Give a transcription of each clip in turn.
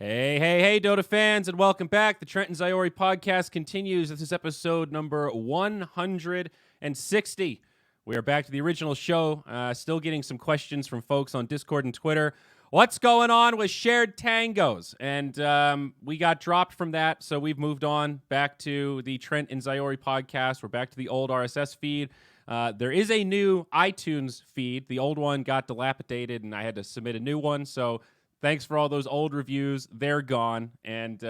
Hey, Dota fans, and welcome back. The Trent and Zyori podcast continues. This is episode number 160. We are back to the original show. Still getting some questions from folks on Discord and Twitter. What's going on with shared tangos? And we got dropped from that, so we've moved on back to the Trent and Zyori podcast. We're back to the old RSS feed. There is a new iTunes feed. The old one got dilapidated, and I had to submit a new one, so thanks for all those old reviews. They're gone, and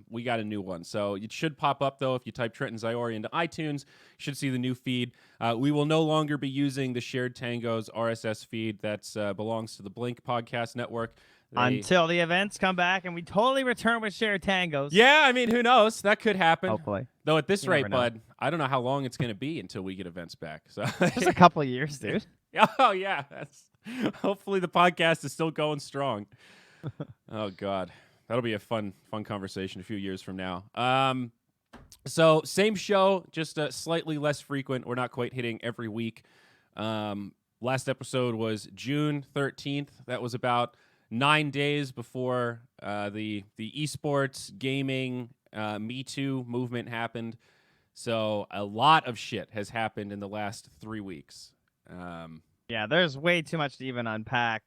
we got a new one. So it should pop up, though, if you type Trent and Zyori into iTunes. You should see the new feed. We will no longer be using the Shared Tangos RSS feed that belongs to the Blink Podcast Network. Until the events come back and we totally return with Shared Tangos. Yeah, I mean, who knows? That could happen. Hopefully. Though at this rate, bud, I don't know how long it's going to be until we get events back. So just a couple of years, dude. Oh, yeah. Hopefully the podcast is still going strong. Oh, God. That'll be a fun conversation a few years from now. So same show, just slightly less frequent. We're not quite hitting every week. Last episode was June 13th. That was about 9 days before the esports gaming Me Too movement happened. So a lot of shit has happened in the last 3 weeks. Yeah, there's way too much to even unpack.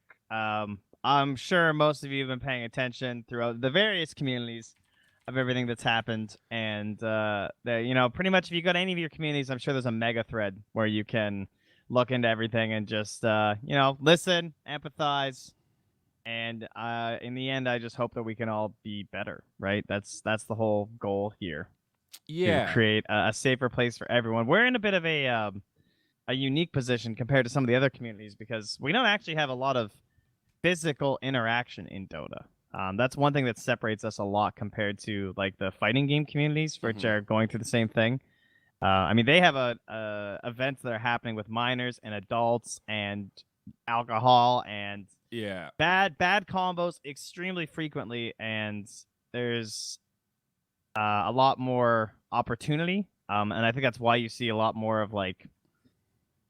I'm sure most of you have been paying attention throughout the various communities of everything that's happened. And, pretty much if you go to any of your communities, I'm sure there's a mega thread where you can look into everything and just, listen, empathize. And in the end, I just hope that we can all be better, right? That's the whole goal here. Yeah. To create a safer place for everyone. We're in a bit of a unique position compared to some of the other communities because we don't actually have a lot of physical interaction in Dota. That's one thing that separates us a lot compared to like the fighting game communities, which are going through the same thing. They have events that are happening with minors and adults and alcohol and bad combos extremely frequently, and there's a lot more opportunity. And I think that's why you see a lot more of like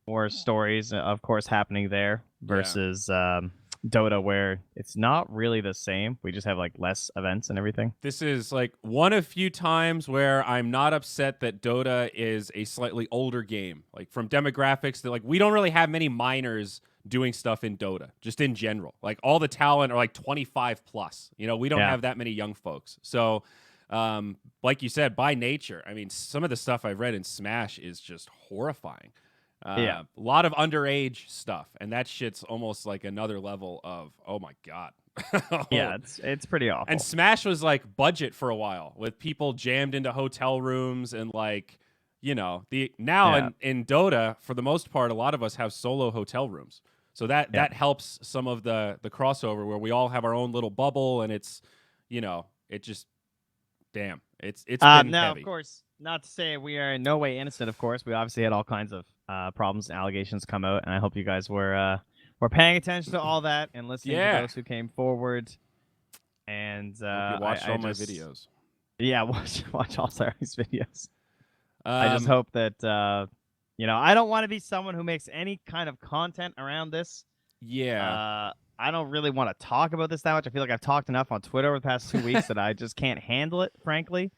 more stories, of course, happening there versus Dota, where it's not really the same. We just have like less events and everything. This is like one of few times where I'm not upset that Dota is a slightly older game. Like from demographics, that like we don't really have many minors doing stuff in Dota, just in general. Like all the talent are like 25 plus. We don't have that many young folks. So like you said, by nature, I mean, some of the stuff I've read in Smash is just horrifying. A lot of underage stuff, and that shit's almost like another level of, oh my God. Yeah, it's pretty awful. And Smash was like budget for a while with people jammed into hotel rooms and like, in Dota, for the most part, a lot of us have solo hotel rooms. So that helps some of the crossover where we all have our own little bubble, and it's, it just, damn, it's been heavy. Of course, not to say we are in no way innocent, of course. We obviously had all kinds of problems and allegations come out, and I hope you guys were paying attention to all that and listening to those who came forward. And you watched all my videos. Yeah, watch all Zyori's videos. I just hope that I don't want to be someone who makes any kind of content around this. Yeah. I don't really want to talk about this that much. I feel like I've talked enough on Twitter over the past 2 weeks that I just can't handle it, frankly.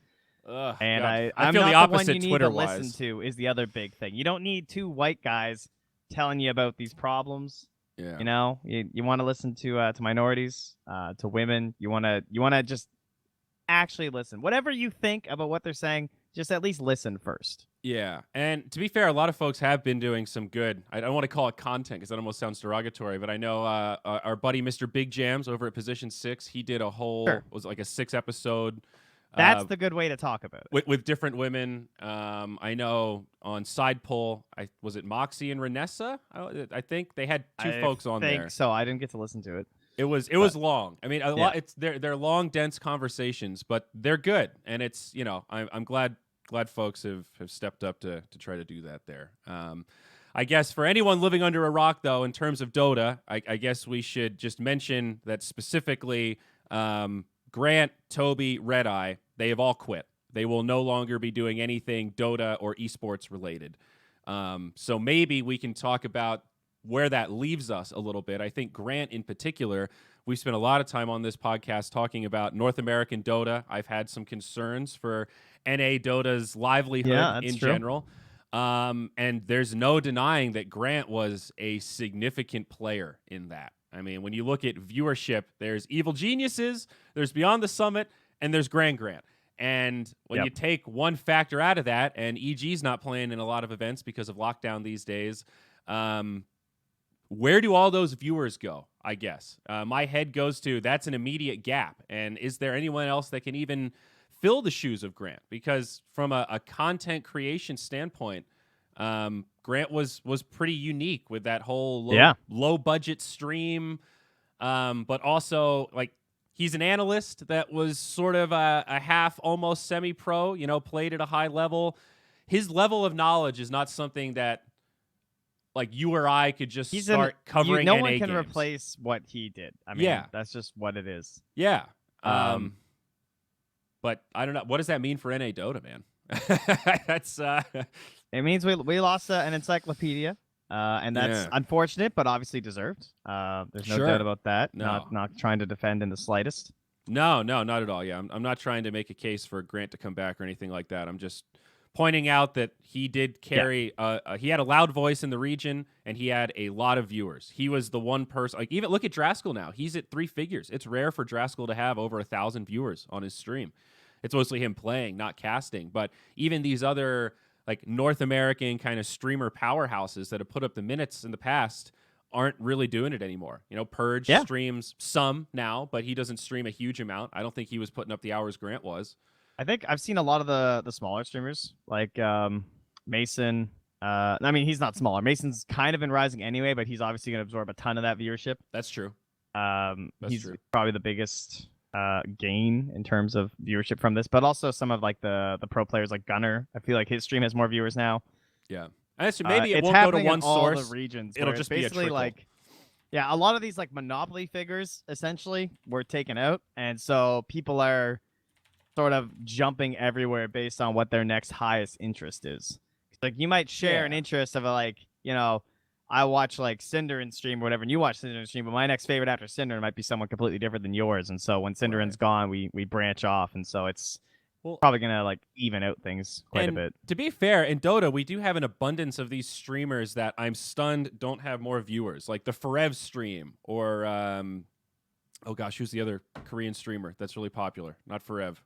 And I feel the opposite Twitter-wise. To listen to is the other big thing. You don't need two white guys telling you about these problems. Yeah. You want to listen to minorities, to women. You want to just actually listen. Whatever you think about what they're saying, just at least listen first. Yeah, and to be fair, a lot of folks have been doing some good. I don't want to call it content because that almost sounds derogatory, but I know our buddy Mr. Big Jams over at Position 6, he did a whole, was like a 6-episode. That's the good way to talk about it. With different women. I know on Side Pull, was it Moxie and Renessa? I think they had two folks on there. I think so. I didn't get to listen to it. It was long. I mean, a lot. They're long, dense conversations, but they're good, and it's I'm glad folks have stepped up to try to do that there. I guess for anyone living under a rock, though, in terms of Dota, I guess we should just mention that specifically Grant, Toby, Red Eye, they have all quit. They will no longer be doing anything Dota or esports related. So maybe we can talk about where that leaves us a little bit. I think Grant in particular we've spent a lot of time on this podcast talking about North American Dota. I've had some concerns for NA Dota's livelihood in general. And there's no denying that Grant was a significant player in that. I mean, when you look at viewership, there's Evil Geniuses, there's Beyond the Summit, and there's Grant. And when you take one factor out of that, and EG's not playing in a lot of events because of lockdown these days, where do all those viewers go, I guess? My head goes to that's an immediate gap. And is there anyone else that can even fill the shoes of Grant? Because from a content creation standpoint, Grant was pretty unique with that whole low budget stream, but also like he's an analyst that was sort of a half almost semi-pro, played at a high level. His level of knowledge is not something that like you or I could just start covering. No NA one can games. replace what he did. I mean, that's just what it is. Yeah. But I don't know. What does that mean for NA Dota, man? That's it means we lost an encyclopedia, and that's unfortunate, but obviously deserved. There's no doubt about that. No. Not trying to defend in the slightest. No, not at all. Yeah, I'm not trying to make a case for Grant to come back or anything like that. I'm just pointing out that he did carry. He had a loud voice in the region, and he had a lot of viewers. He was the one person. Like even look at Draskell now. He's at 3 figures. It's rare for Draskell to have over 1,000 viewers on his stream. It's mostly him playing, not casting. But even these other like North American kind of streamer powerhouses that have put up the minutes in the past aren't really doing it anymore. Purge streams some now, but he doesn't stream a huge amount. I don't think he was putting up the hours Grant was. I think I've seen a lot of the smaller streamers like Mason. I mean, he's not smaller. Mason's kind of been rising anyway, but he's obviously going to absorb a ton of that viewership. That's true. He's probably the biggest gain in terms of viewership from this, but also some of like the pro players like Gunner. I feel like his stream has more viewers now. Yeah, maybe it won't go to one all source. The regions. It'll just be basically a trickle. Like, a lot of these like monopoly figures essentially were taken out, and so people are sort of jumping everywhere based on what their next highest interest is. Like you might share an interest of I watch like Cinder and stream or whatever, and you watch Cinder and stream, but my next favorite after Cinder might be someone completely different than yours. And so when Cinderen's gone, we branch off, and so it's probably gonna like even out things quite a bit. To be fair, in Dota, we do have an abundance of these streamers that I'm stunned don't have more viewers, like the Forev stream, or oh gosh, who's the other Korean streamer that's really popular? Not Forev.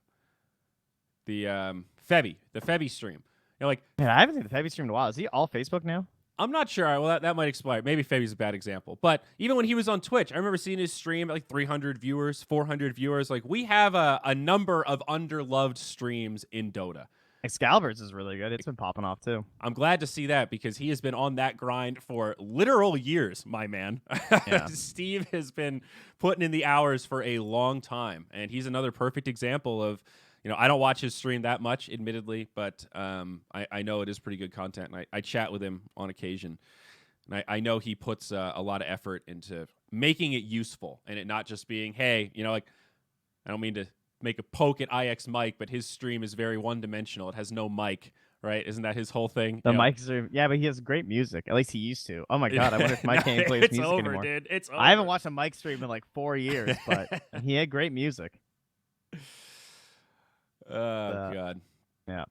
The Febby stream. Man, I haven't seen the Febby stream in a while. Is he all Facebook now? I'm not sure. Well, that might explain. Maybe Febby's a bad example. But even when he was on Twitch, I remember seeing his stream at like 300 viewers, 400 viewers. Like we have a number of underloved streams in Dota. Excalibur's is really good. It's been popping off too. I'm glad to see that because he has been on that grind for literal years, my man. Yeah. Steve has been putting in the hours for a long time, and he's another perfect example of, I don't watch his stream that much, admittedly, but I know it is pretty good content, and I chat with him on occasion. And I know he puts a lot of effort into making it useful and it not just being, hey, I don't mean to make a poke at IX Mike, but his stream is very one-dimensional. It has no mic, right? Isn't that his whole thing? The mics are, but he has great music. At least he used to. Oh my God, I wonder if Mike can't play his music anymore. Dude. It's over. I haven't watched a Mike stream in like 4 years, but he had great music. Oh God. Yeah.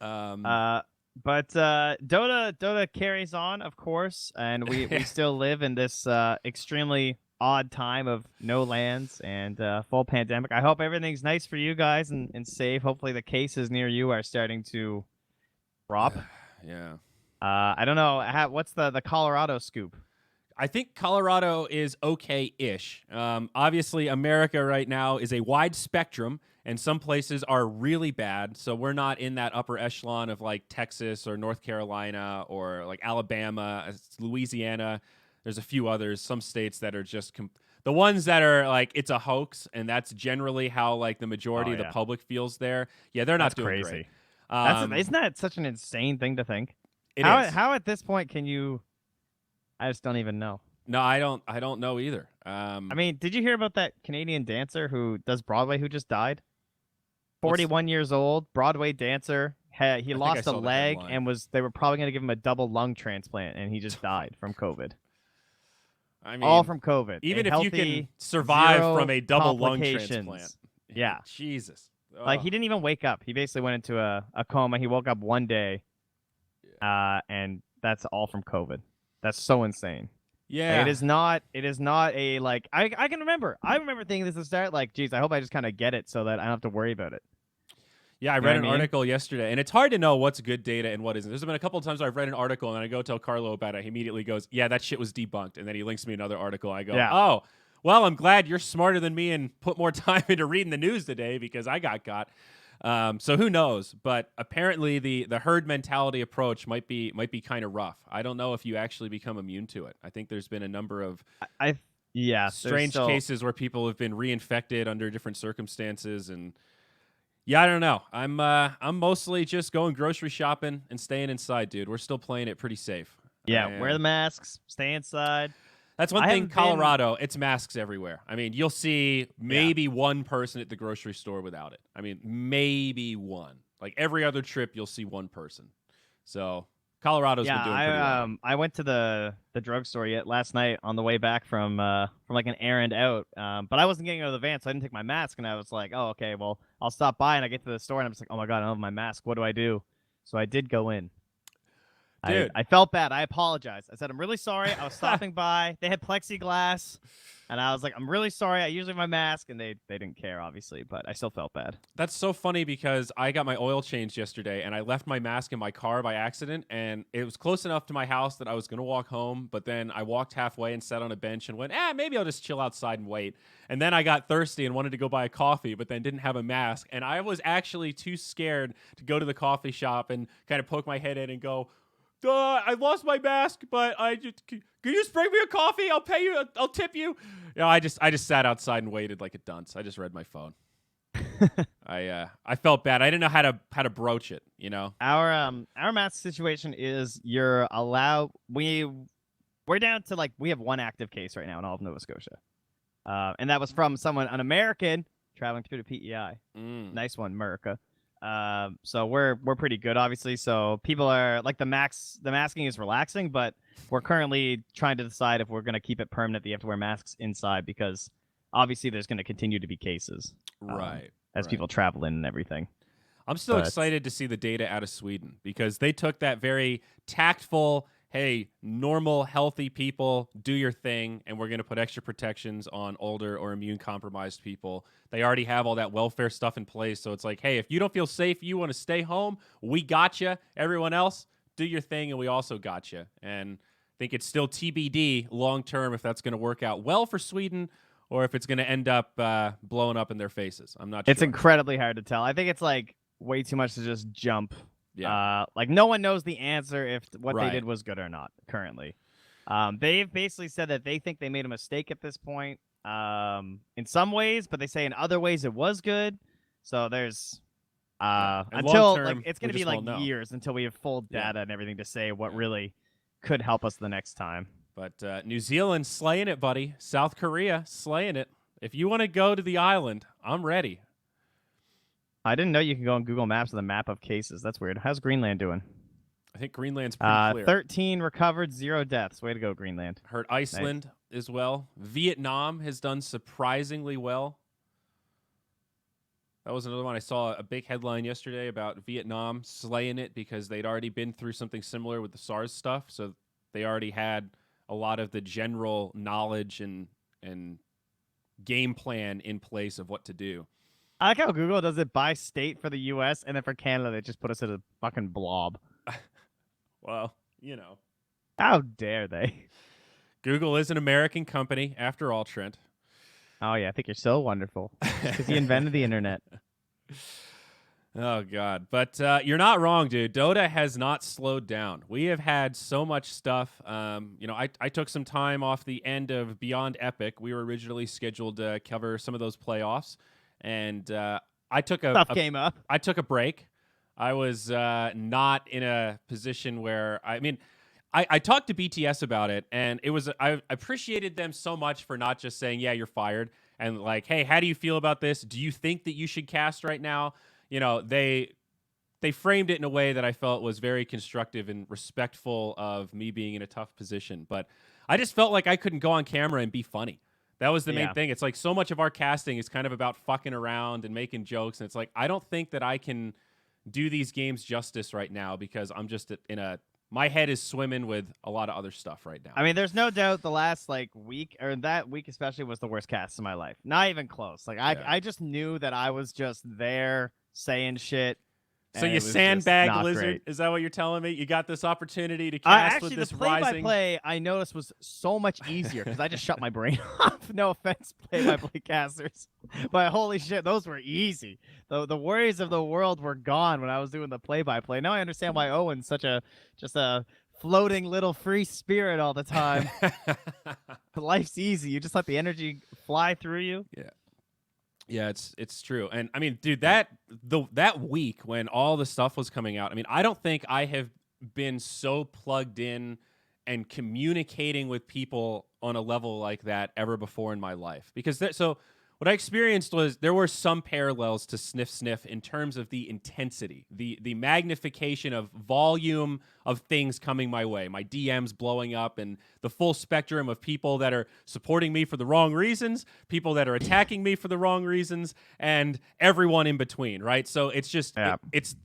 But Dota carries on, of course, and we still live in this extremely odd time of no lands and full pandemic. I hope everything's nice for you guys and safe. Hopefully the cases near you are starting to drop. Yeah. I don't know. What's the Colorado scoop? I think Colorado is okay-ish. Obviously, America right now is a wide spectrum, and some places are really bad. So we're not in that upper echelon of like Texas or North Carolina or like Alabama, Louisiana. There's a few others, some states that are just the ones that are like it's a hoax, and that's generally how like the majority of the public feels there. Yeah, they're not doing crazy. Great. Isn't that such an insane thing to think? How at this point can you? I just don't even know. No, I don't know either. I mean, did you hear about that Canadian dancer who does Broadway who just died? 41 years old, Broadway dancer. He lost a leg and they were probably going to give him a double lung transplant, and he just died from COVID. I mean, all from COVID. even A if you can healthy, survive zero from a double lung complications. transplant. Yeah. Jesus. Like, Ugh. he didn't even wake up. He basically went into a coma. He woke up one day, and that's all from COVID. That's so insane. Like, Yeah. it is not a, like, I can remember. I remember thinking this at the start, like, geez, I hope I just kind of get it so that I don't have to worry about it. Yeah, I You know read what an I mean? article yesterday, and it's hard to know what's good data and what isn't. There's been a couple of times where I've read an article, and I go tell Carlo about it. He immediately goes, yeah, that shit was debunked. And then he links me another article. I go, Yeah. oh, well, I'm glad you're smarter than me and put more time into reading the news today because I got got. So who knows? But apparently the herd mentality approach might be kind of rough. I don't know if you actually become immune to it. I think there's been a number of Yeah, strange cases where people have been reinfected under different circumstances, and yeah, I don't know. I'm mostly just going grocery shopping and staying inside, dude. We're still playing it pretty safe. Yeah, wear the masks, stay inside. That's one I thing. haven't Colorado, it's masks everywhere. I mean, you'll see maybe one person at the grocery store without it. I mean, maybe one. Like every other trip, you'll see one person. So Colorado's been doing pretty well. I went to the drugstore last night on the way back from like an errand out. But I wasn't getting out of the van, so I didn't take my mask, and I was like, oh, okay, well, I'll stop by, and I get to the store, and I'm just like, oh my god, I don't have my mask. What do I do? So I did go in. Dude. I felt bad. I apologized. I said, I'm really sorry. I was stopping by. They had plexiglass. And I was like, I'm really sorry. I usually have my mask. And they didn't care, obviously. But I still felt bad. That's so funny because I got my oil changed yesterday and I left my mask in my car by accident. And it was close enough to my house that I was going to walk home. But then I walked halfway and sat on a bench and went, maybe I'll just chill outside and wait. And then I got thirsty and wanted to go buy a coffee, but then didn't have a mask. And I was actually too scared to go to the coffee shop and kind of poke my head in and go, I lost my mask, but can you just bring me a coffee? I'll pay you. I'll tip you. I just sat outside and waited like a dunce. I just read my phone. I felt bad. I didn't know how to broach it. You know, our mask situation is you're allowed. We're down to we have one active case right now in all of Nova Scotia, and that was from an American traveling through the PEI. Nice one, America. So we're pretty good, obviously. So people are the masking is relaxing, but we're currently trying to decide if we're going to keep it permanent that you have to wear masks inside because obviously there's going to continue to be cases, as people travel in and everything. I'm still excited to see the data out of Sweden because they took that very tactful, hey, normal, healthy people, do your thing, and we're going to put extra protections on older or immune-compromised people. They already have all that welfare stuff in place, so it's like, hey, if you don't feel safe, you want to stay home, we got you. Everyone else, do your thing, and we also got you. And I think it's still TBD long-term if that's going to work out well for Sweden or if it's going to end up blowing up in their faces. I'm not sure. It's incredibly hard to tell. I think it's way too much to just jump. Yeah. No one knows the answer if what they did was good or not currently. They've basically said that they think they made a mistake at this point in some ways, but they say in other ways it was good. So there's until it's going to be years until we have full data and everything to say what really could help us the next time. But New Zealand slaying it, buddy. South Korea slaying it. If you want to go to the island, I'm ready. I didn't know you can go on Google Maps with a map of cases. That's weird. How's Greenland doing? I think Greenland's pretty clear. 13 recovered, 0 deaths. Way to go, Greenland. Heard Iceland as well. Vietnam has done surprisingly well. That was another one. I saw a big headline yesterday about Vietnam slaying it because they'd already been through something similar with the SARS stuff. So they already had a lot of the general knowledge and game plan in place of what to do. I like how Google does it by state for the U.S., and then for Canada, they just put us in a fucking blob. Well, you know. How dare they? Google is an American company, after all, Trent. Oh, yeah, I think you're so wonderful. Because you invented the internet. Oh, God. But you're not wrong, dude. Dota has not slowed down. We have had so much stuff. I took some time off the end of Beyond Epic. We were originally scheduled to cover some of those playoffs. And I took came up. I took a break. I was not in a position where I talked to BTS about it, and I appreciated them so much for not just saying, "Yeah, you're fired," and "Hey, how do you feel about this? Do you think that you should cast right now?" You know, they framed it in a way that I felt was very constructive and respectful of me being in a tough position. But I just felt like I couldn't go on camera and be funny. That was the main Yeah. thing. It's like so much of our casting is kind of about fucking around and making jokes. And it's like, I don't think that I can do these games justice right now because I'm just my head is swimming with a lot of other stuff right now. I mean, there's no doubt the last like week, or that week especially, was the worst cast of my life. Not even close. Like I just knew that I was just there saying shit. So and you it was sandbag just not Lizard? great. Is that what you're telling me? You got this opportunity to cast Actually, with this the rising. play-by-play I noticed was so much easier because I just shut my brain off. No offense, play-by-play casters, but holy shit, those were easy. The worries of the world were gone when I was doing the play-by-play. Now I understand why Owen's such a floating little free spirit all the time. Life's easy. You just let the energy fly through you. Yeah. Yeah, it's true. And I mean, dude, that week when all the stuff was coming out, I mean, I don't think I have been so plugged in and communicating with people on a level like that ever before in my life. Because so what I experienced was there were some parallels to Sniff Sniff in terms of the intensity, the magnification of volume of things coming my way, my DMs blowing up, and the full spectrum of people that are supporting me for the wrong reasons, people that are attacking me for the wrong reasons, and everyone in between, right? So it's just, it's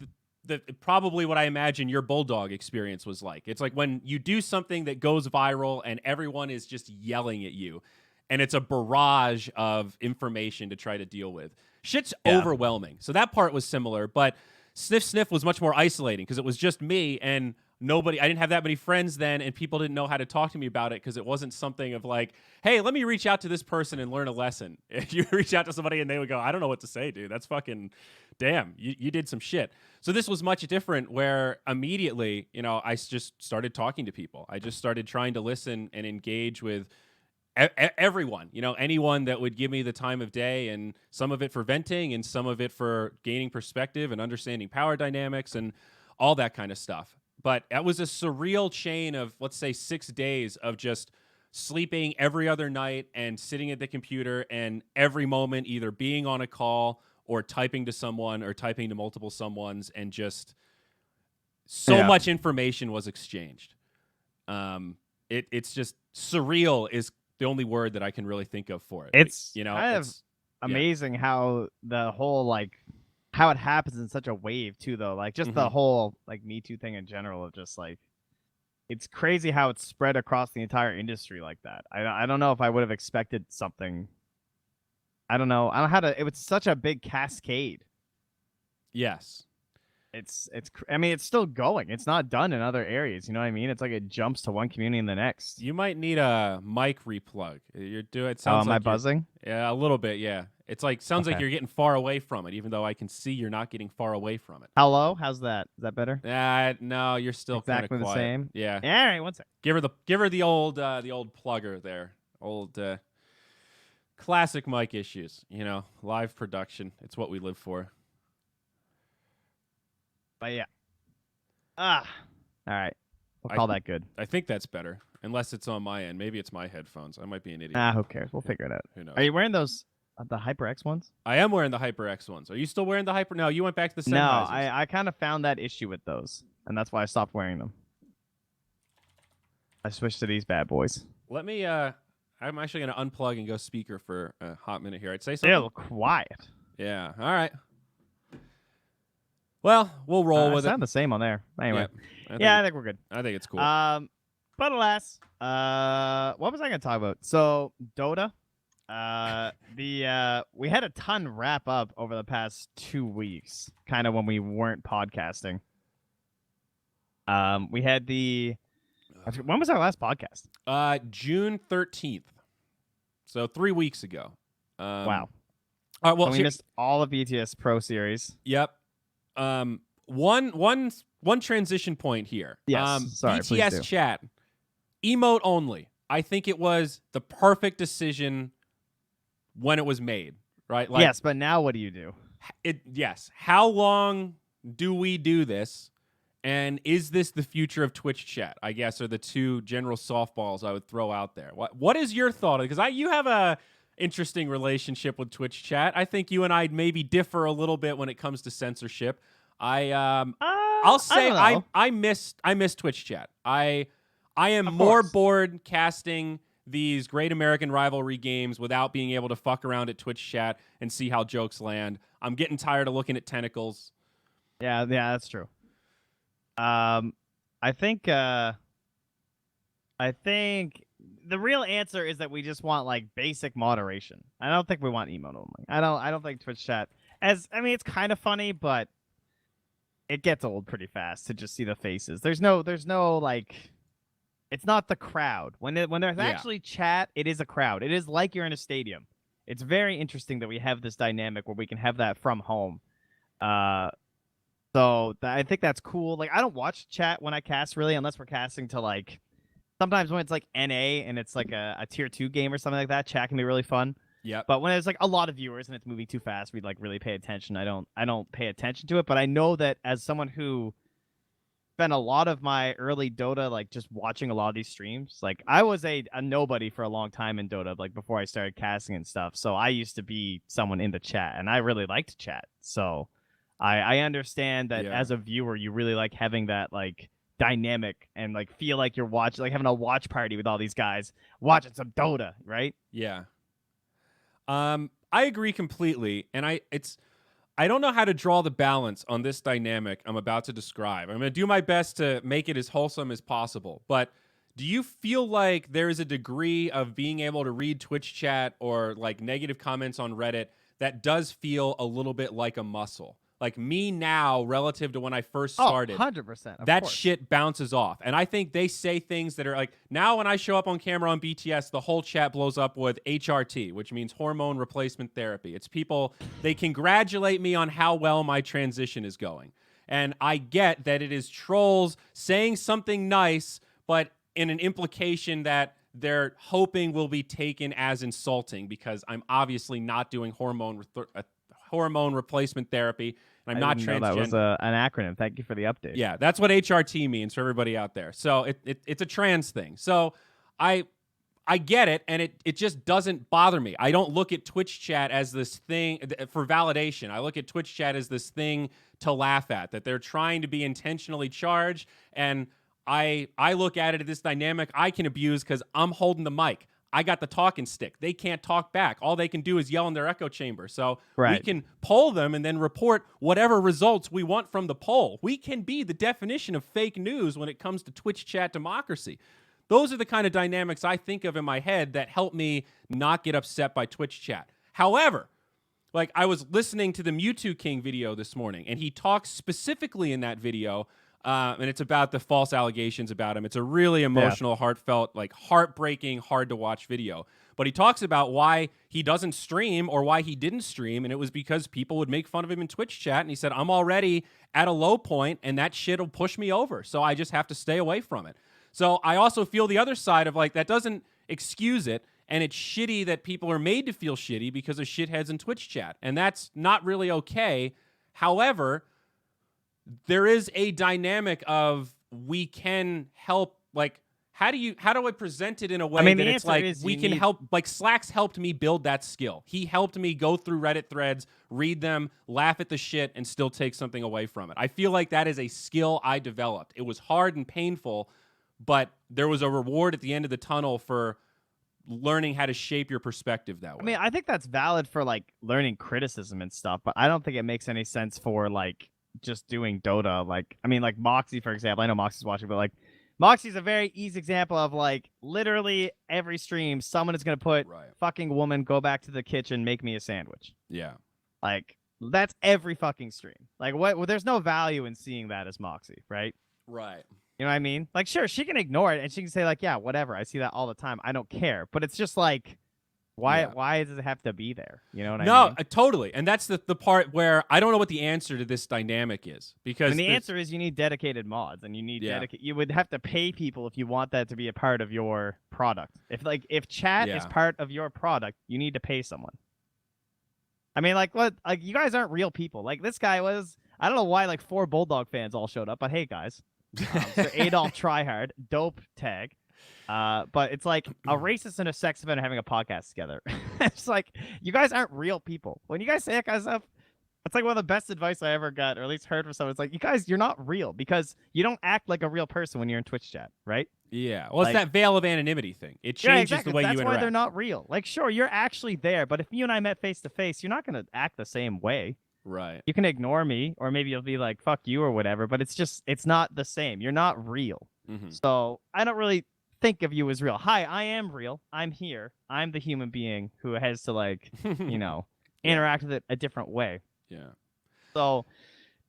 probably what I imagine your Bulldog experience was like. It's like when you do something that goes viral and everyone is just yelling at you, and it's a barrage of information to try to deal with. Shit's overwhelming. So that part was similar, but Sniff Sniff was much more isolating because it was just me and nobody. I didn't have that many friends then, and people didn't know how to talk to me about it because it wasn't something of like, hey, let me reach out to this person and learn a lesson. If you reach out to somebody and they would go, I don't know what to say, dude. That's fucking, damn, you did some shit. So this was much different where immediately, I just started talking to people. I just started trying to listen and engage with everyone, anyone that would give me the time of day, and some of it for venting and some of it for gaining perspective and understanding power dynamics and all that kind of stuff. But that was a surreal chain of, let's say, 6 days of just sleeping every other night and sitting at the computer and every moment either being on a call or typing to someone or typing to multiple someones, and just so much information was exchanged. It's just surreal is the only word that I can really think of for it. It's kind of amazing how the whole how it happens in such a wave too, though. Like just the whole Me Too thing in general of just it's crazy how it's spread across the entire industry like that. I don't know if I would have expected something. I don't know how to. It was such a big cascade. Yes. I mean, it's still going. It's not done in other areas. You know what I mean? It's like it jumps to one community and the next. You might need a mic replug. You're doing it. Sounds am I like buzzing? Yeah, a little bit. Yeah, it's sounds like you're getting far away from it, even though I can see you're not getting far away from it. Hello, how's that? Is that better? No, you're still exactly the same. Yeah. All right, one sec. Give her the old plugger there. Old classic mic issues. Live production. It's what we live for. But yeah. All right. We'll call that good. I think that's better, unless it's on my end. Maybe it's my headphones. I might be an idiot. Who cares? We'll figure it out. Who knows? Are you wearing those the HyperX ones? I am wearing the HyperX ones. Are you still wearing the Hyper? No, you went back to the Sennheisers. No, I kind of found that issue with those, and that's why I stopped wearing them. I switched to these bad boys. Let me. I'm actually gonna unplug and go speaker for a hot minute here. I'd say something. Still quiet. Yeah. All right. Well, we'll roll with it. Sound the same on there. Anyway. I think we're good. I think it's cool. But alas, what was I gonna talk about? So Dota, we had a ton wrap up over the past 2 weeks, kind of when we weren't podcasting. We had when was our last podcast? June 13th. So 3 weeks ago. Wow. All right, well, we missed all of BTS Pro Series. Yep. One transition point here. Yes. Sorry, BTS chat, emote only. I think it was the perfect decision when it was made, right? Yes, but now what do you do? Yes. How long do we do this? And is this the future of Twitch chat? I guess are the two general softballs I would throw out there. What is your thought? Because you have a interesting relationship with Twitch chat. I think you and I maybe differ a little bit when it comes to censorship. I'll say I miss Twitch chat. I I am Of more course. bored casting these Great American Rivalry games without being able to fuck around at Twitch chat and see how jokes land. I'm getting tired of looking at tentacles. Yeah, that's true. I think the real answer is that we just want like basic moderation. I don't think we want emote only. I don't think Twitch chat it's kind of funny, but it gets old pretty fast to just see the faces. There's no like it's not the crowd. When there's Yeah. actually chat, it is a crowd. It is like you're in a stadium. It's very interesting that we have this dynamic where we can have that from home. I think that's cool. Like I don't watch chat when I cast really, unless we're casting to like sometimes when it's like NA and it's like a tier 2 game or something like that, chat can be really fun. Yep. But when it's like a lot of viewers and it's moving too fast, we like really pay attention. I don't pay attention to it, but I know that as someone who spent a lot of my early Dota like just watching a lot of these streams, like I was a nobody for a long time in Dota, like before I started casting and stuff. So I used to be someone in the chat and I really liked chat. So I understand that as a viewer, you really like having that like dynamic and like feel like you're watching, like having a watch party with all these guys watching some Dota, right? Yeah. I agree completely, and I don't know how to draw the balance on this dynamic I'm about to describe. I'm going to do my best to make it as wholesome as possible, but do you feel like there is a degree of being able to read Twitch chat or like negative comments on Reddit that does feel a little bit like a muscle? Like me now relative to when I first started. 100%. That shit bounces off. And I think they say things that are like, now when I show up on camera on BTS, the whole chat blows up with HRT, which means hormone replacement therapy. It's people, they congratulate me on how well my transition is going. And I get that it is trolls saying something nice, but in an implication that they're hoping will be taken as insulting because I'm obviously not doing hormone replacement therapy. And I'm not transgender. That was an acronym. Thank you for the update. Yeah, that's what HRT means for everybody out there. So it's a trans thing. So I get it, and it just doesn't bother me. I don't look at Twitch chat as this thing for validation. I look at Twitch chat as this thing to laugh at, that they're trying to be intentionally charged, and I look at it as this dynamic I can abuse because I'm holding the mic. I got the talking stick. They can't talk back. All they can do is yell in their echo chamber. So we can poll them and then report whatever results we want from the poll. We can be the definition of fake news when it comes to Twitch chat democracy. Those are the kind of dynamics I think of in my head that help me not get upset by Twitch chat. However, like I was listening to the Mewtwo King video this morning, and he talks specifically in that video and it's about the false allegations about him. It's a really emotional, heartfelt, like heartbreaking, hard to watch video. But he talks about why he doesn't stream or why he didn't stream, and it was because people would make fun of him in Twitch chat, and he said, I'm already at a low point, and that shit will push me over, so I just have to stay away from it. So I also feel the other side of, like, that doesn't excuse it, and it's shitty that people are made to feel shitty because of shitheads in Twitch chat, and that's not really okay. However, there is a dynamic of we can help, like, how do I present it in a way that it's like we can help, like Slack's helped me build that skill. He helped me go through Reddit threads, read them, laugh at the shit, and still take something away from it. I feel like that is a skill I developed. It was hard and painful, but there was a reward at the end of the tunnel for learning how to shape your perspective that way. I mean, I think that's valid for like learning criticism and stuff, but I don't think it makes any sense for like just doing Dota. Like, I mean, like Moxie, for example. I know Moxie's watching, but like Moxie's a very easy example of like literally every stream someone is going to put fucking woman, go back to the kitchen, make me a sandwich. Yeah. Like that's every fucking stream. Like what? Well, there's no value in seeing that as Moxie, right? Right. You know what I mean? Like, sure, she can ignore it and she can say like, yeah, whatever. I see that all the time. I don't care. But it's just like, why does it have to be there? You know what I mean? No, totally. And that's the part where I don't know what the answer to this dynamic is. Because the answer is you need dedicated mods, and you need you would have to pay people if you want that to be a part of your product. If chat is part of your product, you need to pay someone. I mean, like what? Like you guys aren't real people. Like this guy was. I don't know why like 4 Bulldog fans all showed up, but hey guys, so Adolf Tryhard, dope tag. But it's like a racist and a sex offender having a podcast together. It's like you guys aren't real people. When you guys say that kind of stuff, That's like one of the best advice I ever got, or at least heard from someone. It's like, you guys, you're not real because you don't act like a real person when you're in Twitch chat, right? Yeah. Well, it's Like, that veil of anonymity thing. It yeah, changes the exactly. way you That's why they're interact. not real. Like, sure, you're actually there, but if you and I met face to face, you're not gonna act the same way. Right. You can ignore me, or maybe you'll be like, fuck you or whatever, but it's not the same. You're not real. Mm-hmm. So I don't really think of you as real. Hi, I am real. I'm here. I'm the human being who has to, like, you know, Yeah. interact with it a different way. Yeah. So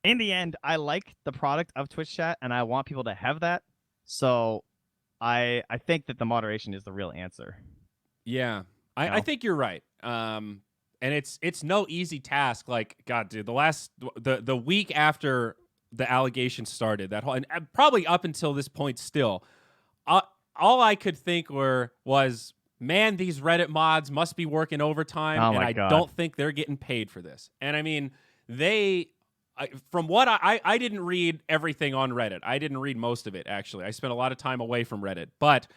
in the end, I like the product of Twitch chat and I want people to have that. So I think that the moderation is the real answer. Yeah. You I know? think you're right. And it's no easy task. Like, God, dude, the week after the allegation started, that whole, and probably up until this point still, uh, all I could think was, man, these Reddit mods must be working overtime, Oh and my I God. don't think they're getting paid for this. And I mean, from what I didn't read everything on Reddit. I didn't read most of it, actually. I spent a lot of time away from Reddit. But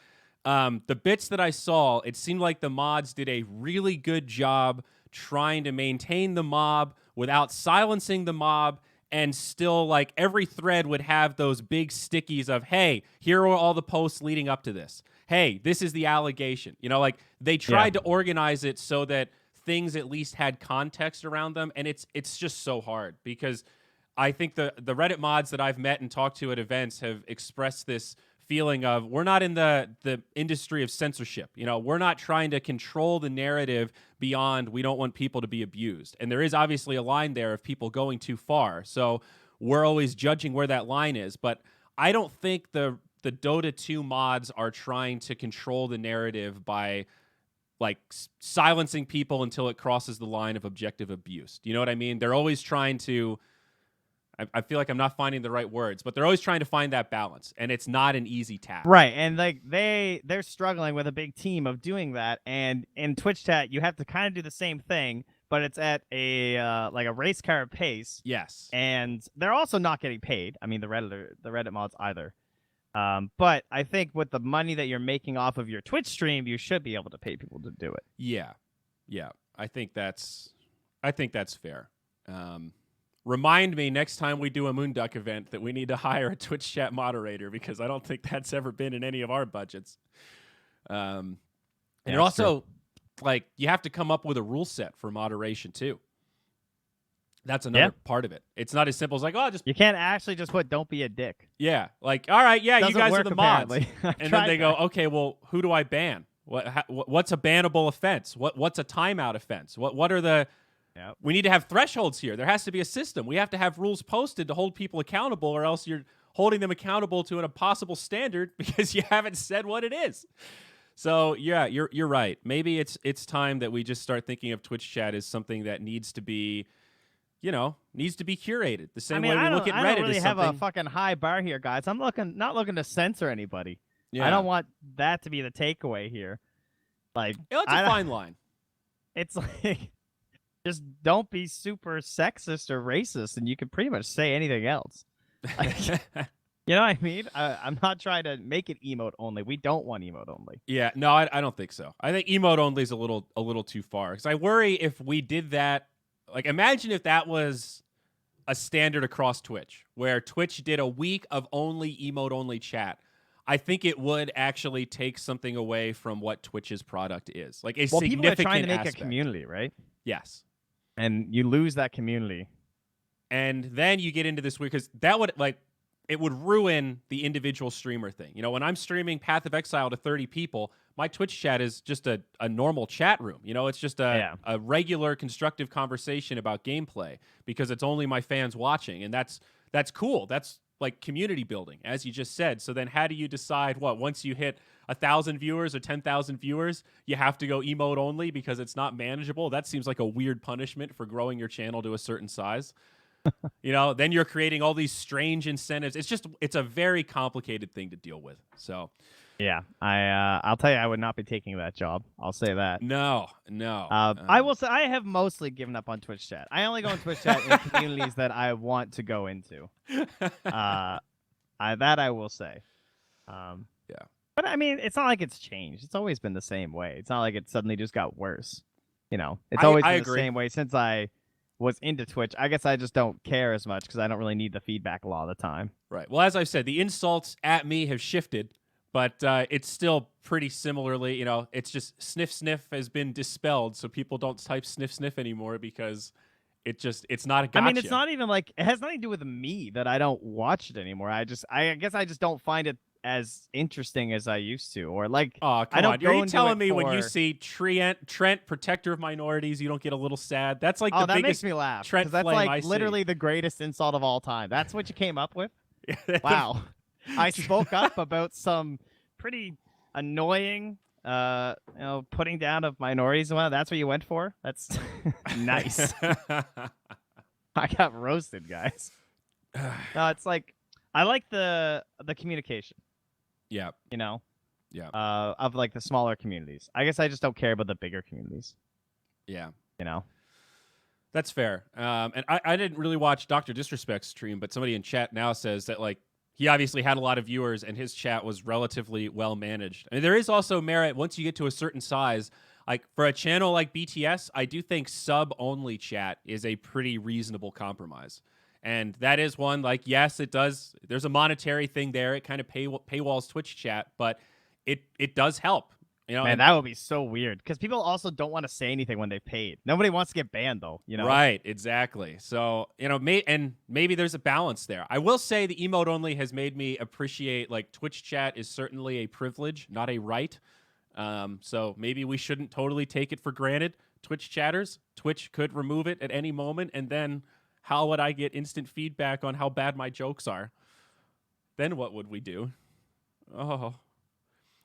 the bits that I saw, it seemed like the mods did a really good job trying to maintain the mob without silencing the mob, and still, like, every thread would have those big stickies of, hey, here are all the posts leading up to this. Hey, this is the allegation. You know, like, they tried to organize it so that things at least had context around them, and it's just so hard because I think the Reddit mods that I've met and talked to at events have expressed this feeling of, we're not in the industry of censorship. You know, we're not trying to control the narrative beyond, we don't want people to be abused. And there is obviously a line there of people going too far. So we're always judging where that line is. But I don't think the Dota 2 mods are trying to control the narrative by, like, silencing people until it crosses the line of objective abuse. Do you know what I mean? They're always trying to, I feel like I'm not finding the right words, but they're always trying to find that balance, and it's not an easy task. Right, and like they're struggling with a big team of doing that, and in Twitch chat you have to kind of do the same thing, but it's at a like a race car pace. Yes. And they're also not getting paid. I mean, the Reddit mods either. But I think with the money that you're making off of your Twitch stream, you should be able to pay people to do it. Yeah. Yeah. I think that's fair. Remind me next time we do a Moonduck event that we need to hire a Twitch chat moderator, because I don't think that's ever been in any of our budgets. And it also, like, you have to come up with a rule set for moderation too. That's another part of it. It's not as simple as like, oh, just, you can't actually just put "don't be a dick." Yeah, like, all right, yeah, you guys are the mods, and then they go, okay, well, who do I ban? What's a bannable offense? What's a timeout offense? What are the Yep. We need to have thresholds here. There has to be a system. We have to have rules posted to hold people accountable, or else you're holding them accountable to an impossible standard because you haven't said what it is. So yeah, you're right. Maybe it's time that we just start thinking of Twitch chat as something that needs to be, curated. The same way we look at Reddit. I don't really as have something... a fucking high bar here, guys. I'm not looking to censor anybody. Yeah. I don't want that to be the takeaway here. Like, it's a fine line. It's like, just don't be super sexist or racist, and you can pretty much say anything else. Like, you know what I mean? I'm not trying to make it emote only. We don't want emote only. Yeah, no, I don't think so. I think emote only is a little too far, because I worry if we did that. Like, imagine if that was a standard across Twitch, where Twitch did a week of only emote only chat. I think it would actually take something away from what Twitch's product is. Like, significant people are trying to make aspect. a community, right? Yes. And you lose that community. And then you get into this weird, because that would, like, it would ruin the individual streamer thing. You know, when I'm streaming Path of Exile to 30 people, my Twitch chat is just a normal chat room. You know, it's just a regular constructive conversation about gameplay, because it's only my fans watching. And that's cool. That's like community building, as you just said. So then how do you decide once you hit 1,000 viewers or 10,000 viewers, you have to go emote only because it's not manageable? That seems like a weird punishment for growing your channel to a certain size. You know, then you're creating all these strange incentives. It's a very complicated thing to deal with. So yeah, I'll tell you, I would not be taking that job. I'll say that. No. I will say I have mostly given up on Twitch chat. I only go on Twitch chat in communities that I want to go into. That I will say. Yeah. But I mean, it's not like it's changed. It's always been the same way. It's not like it suddenly just got worse. You know, it's always been the same way since I was into Twitch. I guess I just don't care as much because I don't really need the feedback a lot of the time. Right. Well, as I said, the insults at me have shifted, but it's still pretty similarly, you know, it's just sniff sniff has been dispelled, so people don't type sniff sniff anymore because it's not a gotcha. I mean, it's not even like it has nothing to do with me that I don't watch it anymore. I guess I just don't find it as interesting as I used to, or like Oh, come I don't on. go Are you into telling it me when you for- see Trent, protector of minorities, you don't get a little sad? That's like Oh, the that biggest makes me laugh Trent because that's flame like I see. literally the greatest insult of all time. That's what you came up with? The- Wow. I spoke up about some pretty annoying putting down of minorities. Well, that's what you went for? That's nice. I got roasted, guys. No, it's like I like the communication, Yeah. you know, Yeah. of like the smaller communities. I guess I just don't care about the bigger communities, Yeah. you know. That's fair. And I didn't really watch Dr. Disrespect's stream, but somebody in chat now says that like he obviously had a lot of viewers and his chat was relatively well managed. I mean, there is also merit once you get to a certain size. Like for a channel like BTS, I do think sub only chat is a pretty reasonable compromise. And that is one, like, yes, it does. There's a monetary thing there. It kind of paywalls Twitch chat, but it does help. You know, Man, and- that would be so weird because people also don't want to say anything when they paid. Nobody wants to get banned though, you know. Right, exactly. So, you know, maybe there's a balance there. I will say the emote only has made me appreciate like Twitch chat is certainly a privilege, not a right. So maybe we shouldn't totally take it for granted. Twitch chatters, Twitch could remove it at any moment, and then how would I get instant feedback on how bad my jokes are? Then what would we do? Oh,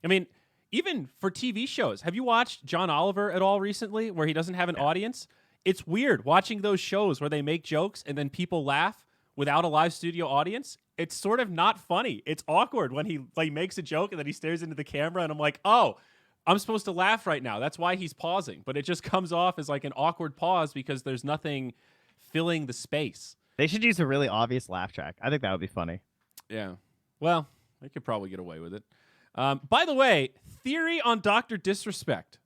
I mean, even for TV shows, have you watched John Oliver at all recently where he doesn't have an audience? It's weird watching those shows where they make jokes and then people laugh without a live studio audience. It's sort of not funny. It's awkward when he like makes a joke and then he stares into the camera and I'm like, oh, I'm supposed to laugh right now. That's why he's pausing. But it just comes off as like an awkward pause because there's nothing filling the space. They should use a really obvious laugh track. I think that would be funny. Yeah. Well, they could probably get away with it. By the way, theory on Dr. Disrespect.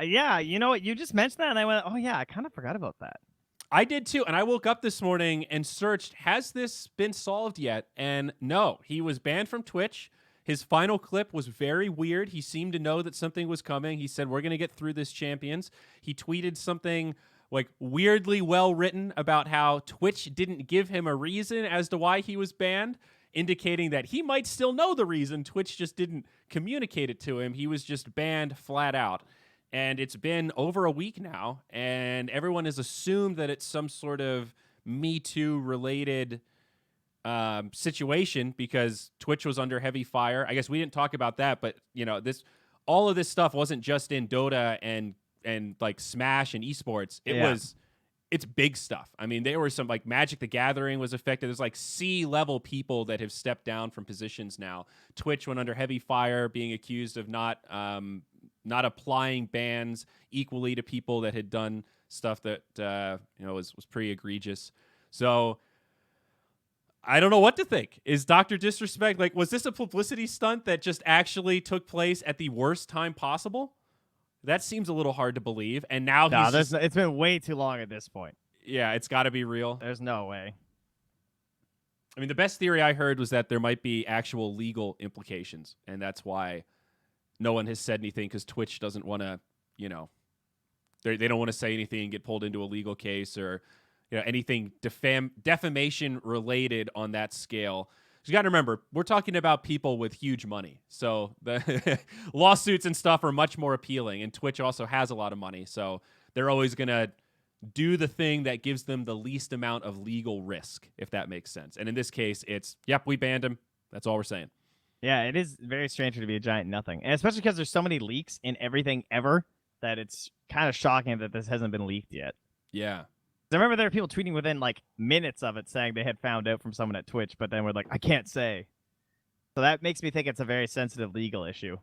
Yeah, you know what? You just mentioned that, and I went, "Oh yeah, I kind of forgot about that." I did too, and I woke up this morning and searched, has this been solved yet? And no, he was banned from Twitch. His final clip was very weird. He seemed to know that something was coming. He said, we're going to get through this, champions. He tweeted something like weirdly well written about how Twitch didn't give him a reason as to why he was banned, indicating that he might still know the reason. Twitch just didn't communicate it to him. He was just banned flat out. And it's been over a week now, and everyone has assumed that it's some sort of Me Too related situation because Twitch was under heavy fire. I guess we didn't talk about that, but you know, all of this stuff wasn't just in Dota and like Smash and esports. It's big stuff. I mean, there were some like Magic the Gathering was affected. There's like C-level people that have stepped down from positions now. Twitch went under heavy fire, being accused of not applying bans equally to people that had done stuff that was pretty egregious. So I don't know what to think. Is Dr. Disrespect like, was this a publicity stunt that just actually took place at the worst time possible? That seems a little hard to believe. And now it's been way too long at this point. Yeah, it's got to be real. There's no way. I mean, the best theory I heard was that there might be actual legal implications, and that's why no one has said anything, because Twitch doesn't want to, they don't want to say anything and get pulled into a legal case or anything defamation related on that scale. You got to remember, we're talking about people with huge money. So the lawsuits and stuff are much more appealing. And Twitch also has a lot of money. So they're always going to do the thing that gives them the least amount of legal risk, if that makes sense. And in this case, it's, yep, we banned him. That's all we're saying. Yeah, it is very strange to be a giant nothing. And especially because there's so many leaks in everything ever that it's kind of shocking that this hasn't been leaked yet. Yeah. I remember there were people tweeting within like minutes of it saying they had found out from someone at Twitch, but then we're like, I can't say. So that makes me think it's a very sensitive legal issue.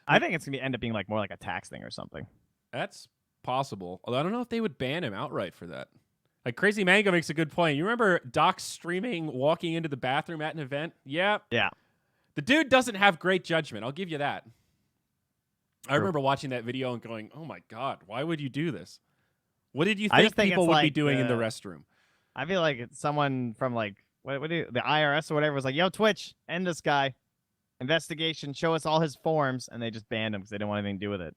I think it's going to end up being like more like a tax thing or something. That's possible. Although I don't know if they would ban him outright for that. Like Crazy Mango makes a good point. You remember Doc streaming walking into the bathroom at an event? Yeah. Yeah. The dude doesn't have great judgment. I'll give you that. I remember watching that video and going, oh my God, why would you do this? What did you I think just think people it's would be like doing in the restroom? I feel like it's someone from like the IRS or whatever was like, "Yo, Twitch, end this guy. Investigation. Show us all his forms," and they just banned him because they didn't want anything to do with it.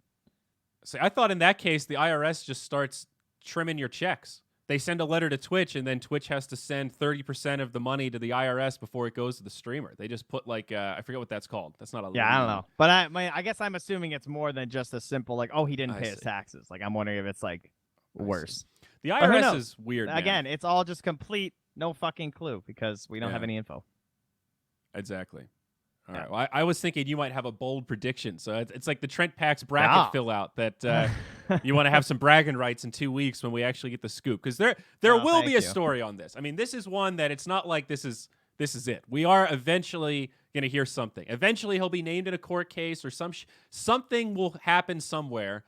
See, I thought in that case the IRS just starts trimming your checks. They send a letter to Twitch, and then Twitch has to send 30% of the money to the IRS before it goes to the streamer. They just put like I forget what that's called. That's not a Yeah, I don't lien. know, but I guess I'm assuming it's more than just a simple like, oh, he didn't I pay his see. taxes. Like I'm wondering if it's like worse. The But who IRS knows? is weird. Man. Again, it's all just complete no fucking clue because we don't have Yeah. any info. Exactly. All Yeah. right. Well, I was thinking you might have a bold prediction. So it's like the Trent Packs bracket fill out that you want to have some bragging rights in 2 weeks when we actually get the scoop, because there will be a story on this. I mean, this is one that it's not like this is it. We are eventually going to hear something. Eventually, he'll be named in a court case or something will happen somewhere.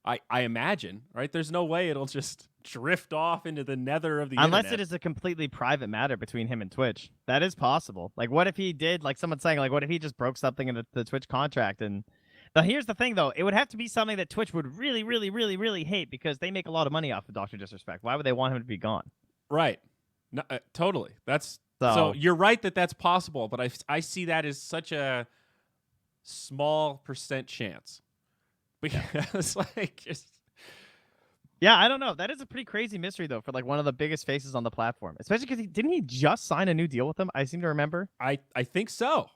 I imagine, right? There's no way it'll just drift off into the nether of the Unless internet. it is a completely private matter between him and Twitch. That is possible. Like, what if he did, like someone's saying, like, what if he just broke something in the Twitch contract? And here's the thing, though. It would have to be something that Twitch would really, really, really, really hate because they make a lot of money off of Dr. Disrespect. Why would they want him to be gone? Right. No, totally. So you're right that that's possible, but I see that as such a small percent chance. Because, like, just... Yeah, I don't know. That is a pretty crazy mystery, though, for like one of the biggest faces on the platform. Especially because didn't he just sign a new deal with them? I seem to remember. I think so.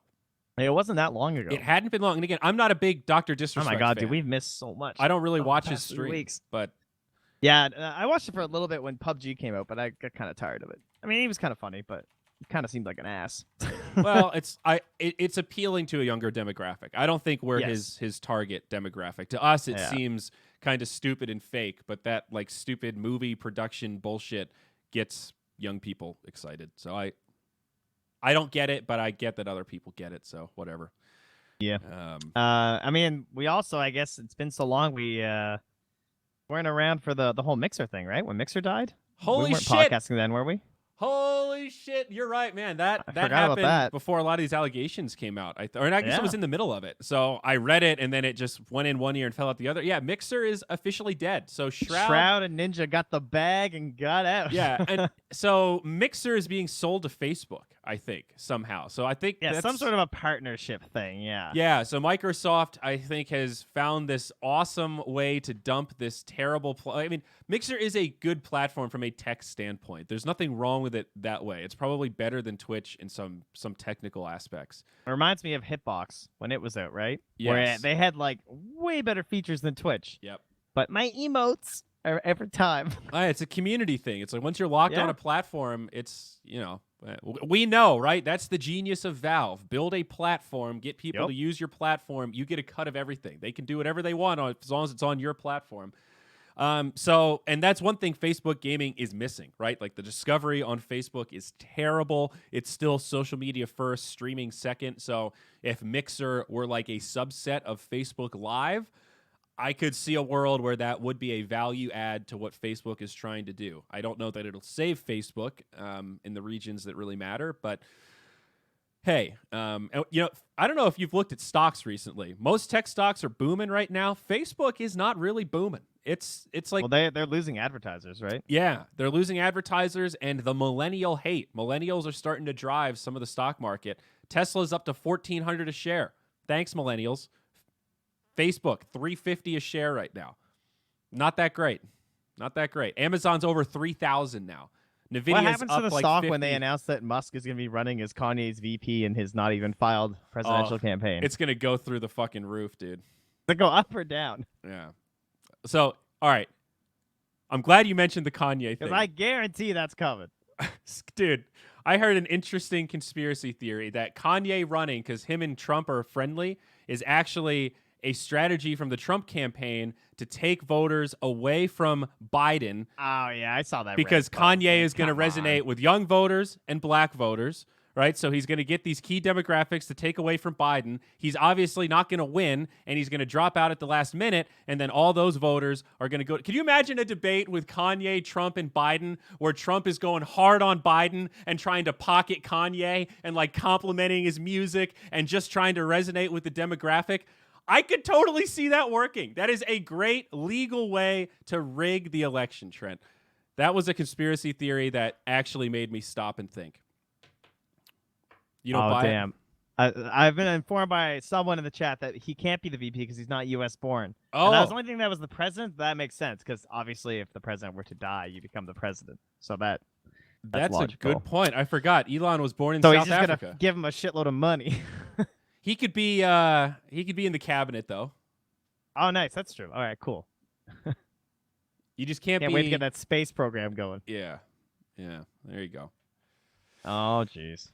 It wasn't that long ago. It hadn't been long. And again, I'm not a big Dr. Disrespect Oh my god, fan. dude, we've missed so much. I don't really watch the his past 3 stream, weeks. but yeah, I watched it for a little bit when PUBG came out, but I got kind of tired of it. I mean, he was kind of funny, but he kind of seemed like an ass. well, it's appealing to a younger demographic. I don't think we're Yes. his target demographic. To us, it Yeah. seems kind of stupid and fake, but that like stupid movie production bullshit gets young people excited. So I don't get it, but I get that other people get it. So whatever. Yeah. I mean, we also, I guess it's been so long, we weren't around for the whole Mixer thing, right? When Mixer died? Holy we weren't shit! podcasting then, were we? Holy shit! You're right, man. That forgot about happened that. before a lot of these allegations came out. I guess Yeah. it was in the middle of it. So I read it, and then it just went in one ear and fell out the other. Yeah, Mixer is officially dead. So Shroud and Ninja got the bag and got out. Yeah, and so Mixer is being sold to Facebook, I think, somehow. So I think Yeah, that's some sort of a partnership thing, yeah. Yeah, so Microsoft, I think, has found this awesome way to dump this terrible... I mean, Mixer is a good platform from a tech standpoint. There's nothing wrong with it that way. It's probably better than Twitch in some technical aspects. It reminds me of Hitbox when it was out, right? Yes. Where they had, like, way better features than Twitch. Yep. But my emotes are every time. It's a community thing. It's like once you're locked Yeah. on a platform, it's, we know, right? That's the genius of Valve. Build a platform, get people to use your platform. You get a cut of everything. They can do whatever they want as long as it's on your platform. And that's one thing Facebook gaming is missing, right? Like the discovery on Facebook is terrible. It's still social media first, streaming second. So if Mixer were like a subset of Facebook Live, I could see a world where that would be a value add to what Facebook is trying to do. I don't know that it'll save Facebook in the regions that really matter, but hey, I don't know if you've looked at stocks recently. Most tech stocks are booming right now. Facebook is not really booming. It's like, well, they're losing advertisers, right? Yeah, they're losing advertisers, and the millennial hate. Millennials are starting to drive some of the stock market. Tesla's up to $1,400 a share. Thanks, millennials. Facebook, $350 a share right now. Not that great. Not that great. Amazon's over 3,000 now. Nvidia's what happens up to the like stock 50. when they announce that Musk is going to be running as Kanye's VP in his not even filed presidential campaign? It's going to go through the fucking roof, dude. Does it go up or down? Yeah. So, all right. I'm glad you mentioned the Kanye thing. Because I guarantee that's coming. Dude, I heard an interesting conspiracy theory that Kanye running, because him and Trump are friendly, is actually a strategy from the Trump campaign to take voters away from Biden. Oh, yeah, I saw that. Because Kanye is going to resonate with young voters and black voters, right? So he's going to get these key demographics to take away from Biden. He's obviously not going to win, and he's going to drop out at the last minute, and then all those voters are going to go. Can you imagine a debate with Kanye, Trump, and Biden where Trump is going hard on Biden and trying to pocket Kanye and like complimenting his music and just trying to resonate with the demographic? I could totally see that working. That is a great legal way to rig the election, Trent. That was a conspiracy theory that actually made me stop and think. You don't buy damn. I've been informed by someone in the chat that he can't be the VP because he's not U.S. born. Oh. And that was the only thing that was the president. That makes sense because obviously if the president were to die, you become the president. So that's a good point. I forgot. Elon was born in so South he's just Africa. Gonna give him a shitload of money. He could be in the cabinet though. Oh, nice. That's true. All right, cool. You just can't wait to get that space program going. Yeah. There you go. Oh, jeez.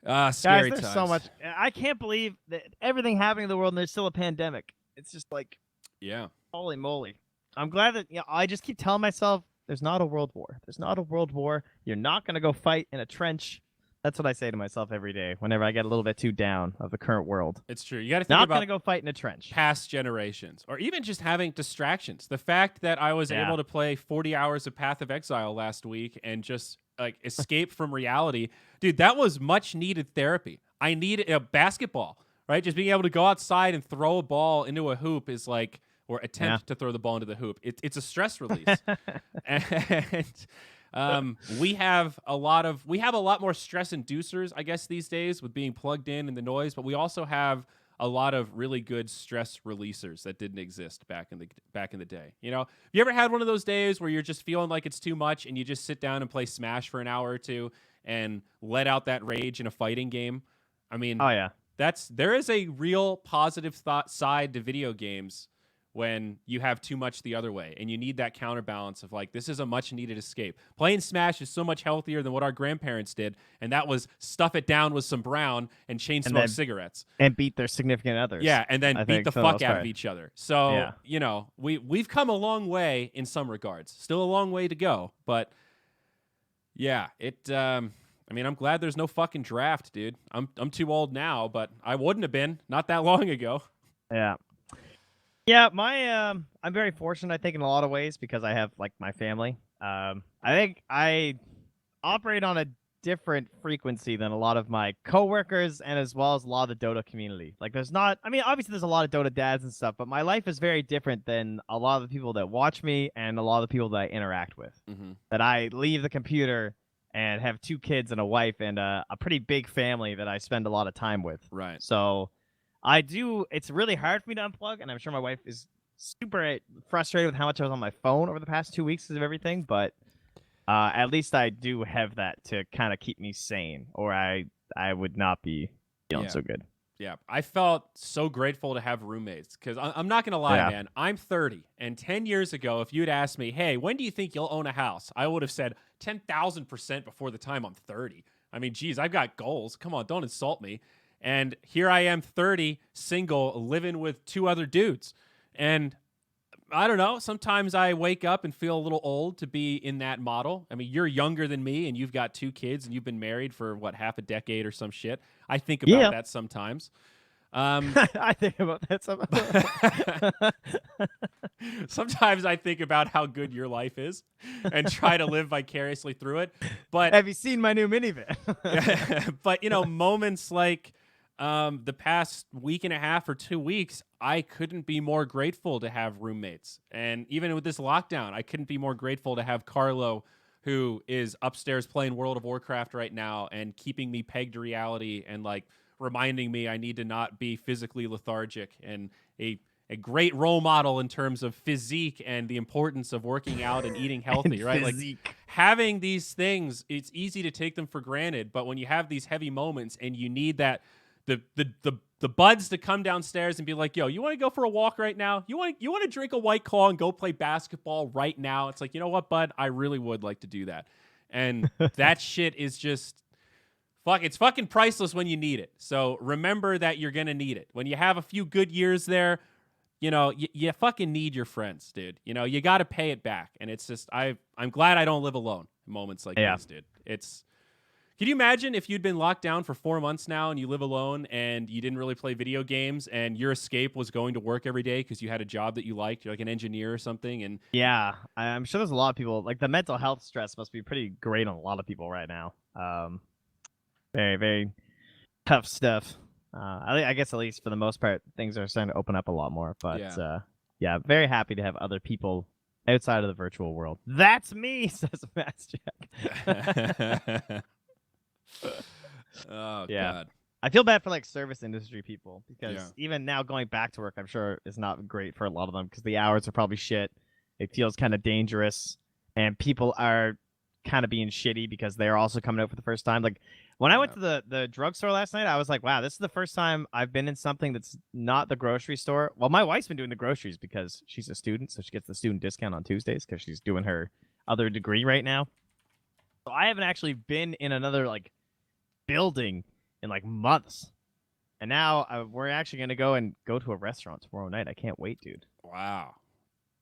Scary Guys, there's times. so much. I can't believe that everything happening in the world and there's still a pandemic. It's just like, yeah. Holy moly. I'm glad that I just keep telling myself there's not a world war. There's not a world war. You're not going to go fight in a trench. That's what I say to myself every day whenever I get a little bit too down of the current world. It's true. You got to think not about going to go fight in a trench. Past generations, or even just having distractions. The fact that I was able to play 40 hours of Path of Exile last week and just like escape from reality, dude, that was much needed therapy. I needed a basketball, right? Just being able to go outside and throw a ball into a hoop is like, or attempt to throw the ball into the hoop. It's a stress release. And we have a lot more stress inducers, I guess, these days with being plugged in and the noise, but we also have a lot of really good stress releasers that didn't exist back in the day. You know, have you ever had one of those days where you're just feeling like it's too much and you just sit down and play Smash for an hour or two and let out that rage in a fighting game? I mean, oh yeah, there is a real positive side to video games when you have too much the other way and you need that counterbalance of like, this is a much needed escape. Playing Smash is so much healthier than what our grandparents did, and that was stuff it down with some brown and chain smoke cigarettes and beat their significant others. Yeah, and then beat the fuck out of each other. So you know, we've come a long way in some regards. Still a long way to go, but yeah, I mean, I'm glad there's no fucking draft, dude. I'm too old now, but I wouldn't have been not that long ago. Yeah. Yeah, I'm very fortunate, I think, in a lot of ways because I have like my family. I think I operate on a different frequency than a lot of my coworkers and as well as a lot of the Dota community. Like obviously there's a lot of Dota dads and stuff, but my life is very different than a lot of the people that watch me and a lot of the people that I interact with. Mm-hmm. That I leave the computer and have 2 kids and a wife and a pretty big family that I spend a lot of time with. Right. So it's really hard for me to unplug, and I'm sure my wife is super frustrated with how much I was on my phone over the past 2 weeks because of everything, but at least I do have that to kind of keep me sane, or I would not be feeling so good. Yeah, I felt so grateful to have roommates because I'm not going to lie, man. I'm 30, and 10 years ago, if you'd asked me, hey, when do you think you'll own a house? I would have said 10,000% before the time I'm 30. I mean, geez, I've got goals. Come on, don't insult me. And here I am, 30, single, living with 2 other dudes. And I don't know, sometimes I wake up and feel a little old to be in that model. I mean, you're younger than me and you've got 2 kids and you've been married for, half a decade or some shit. I think about that sometimes. I think about that sometimes. Sometimes I think about how good your life is and try to live vicariously through it. But have you seen my new minivan? But, moments like the past week and a half or 2 weeks, I couldn't be more grateful to have roommates. And even with this lockdown, I couldn't be more grateful to have Carlo, who is upstairs playing World of Warcraft right now and keeping me pegged to reality and like reminding me I need to not be physically lethargic, and a great role model in terms of physique and the importance of working out and eating healthy, right? Physique. Like having these things, it's easy to take them for granted, but when you have these heavy moments and you need that the buds to come downstairs and be like, yo, you want to go for a walk right now? You want to drink a White Claw and go play basketball right now? It's like, you know what, bud? I really would like to do that. And that shit is just it's fucking priceless when you need it. So remember that you're going to need it. When you have a few good years there, you fucking need your friends, dude. You got to pay it back. And it's just, I'm glad I don't live alone in moments like this, dude. Can you imagine if you'd been locked down for 4 months now and you live alone and you didn't really play video games and your escape was going to work every day because you had a job that you liked, you're like an engineer or something? And yeah, I'm sure there's a lot of people, like the mental health stress must be pretty great on a lot of people right now. Very, very tough stuff. I guess at least for the most part, things are starting to open up a lot more. But yeah, very happy to have other people outside of the virtual world. That's me, says Mass Jack. Oh Yeah. God. I feel bad for like service industry people because Yeah. even now going back to work, I'm sure is not great for a lot of them because the hours are probably shit. It feels kind of dangerous, and people are kind of being shitty because they're also coming out for the first time. Like when I went to the drugstore last night, I was like, wow, this is the first time I've been in something that's not the grocery store. Well, my wife's been doing the groceries because she's a student, so she gets the student discount on Tuesdays because she's doing her other degree right now. So I haven't actually been in another like building in like months. And now we're actually gonna go to a restaurant tomorrow night. I can't wait, dude. Wow.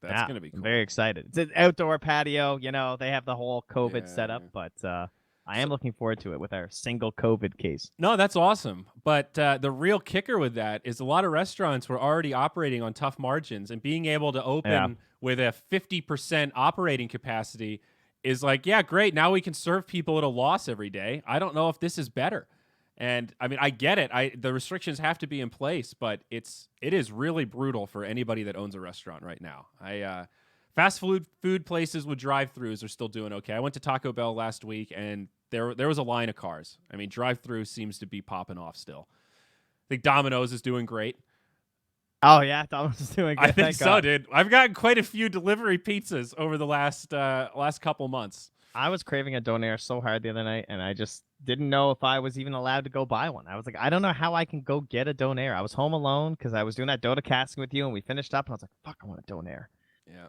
That's Yeah, gonna be cool. I'm very excited. It's an outdoor patio. You know, they have the whole COVID setup, Yeah. but I am looking forward to it with our single COVID case. No, that's awesome. But the real kicker with that is a lot of restaurants were already operating on tough margins, and being able to open with a 50% operating capacity is like, yeah, great. Now we can serve people at a loss every day. I don't know if this is better. And I mean, I get it. The restrictions have to be in place, but it is really brutal for anybody that owns a restaurant right now. Fast food places with drive-throughs are still doing okay. I went to Taco Bell last week, and there was a line of cars. I mean, drive-through seems to be popping off still. I think Domino's is doing great. Oh yeah, Domino's is doing good. I think so, dude. I've gotten quite a few delivery pizzas over the last couple months. I was craving a donair so hard the other night, and I just didn't know if I was even allowed to go buy one. I was like, I don't know how I can go get a donair. I was home alone because I was doing that Dota casting with you, and we finished up, and I was like, fuck, I want a donair. Yeah,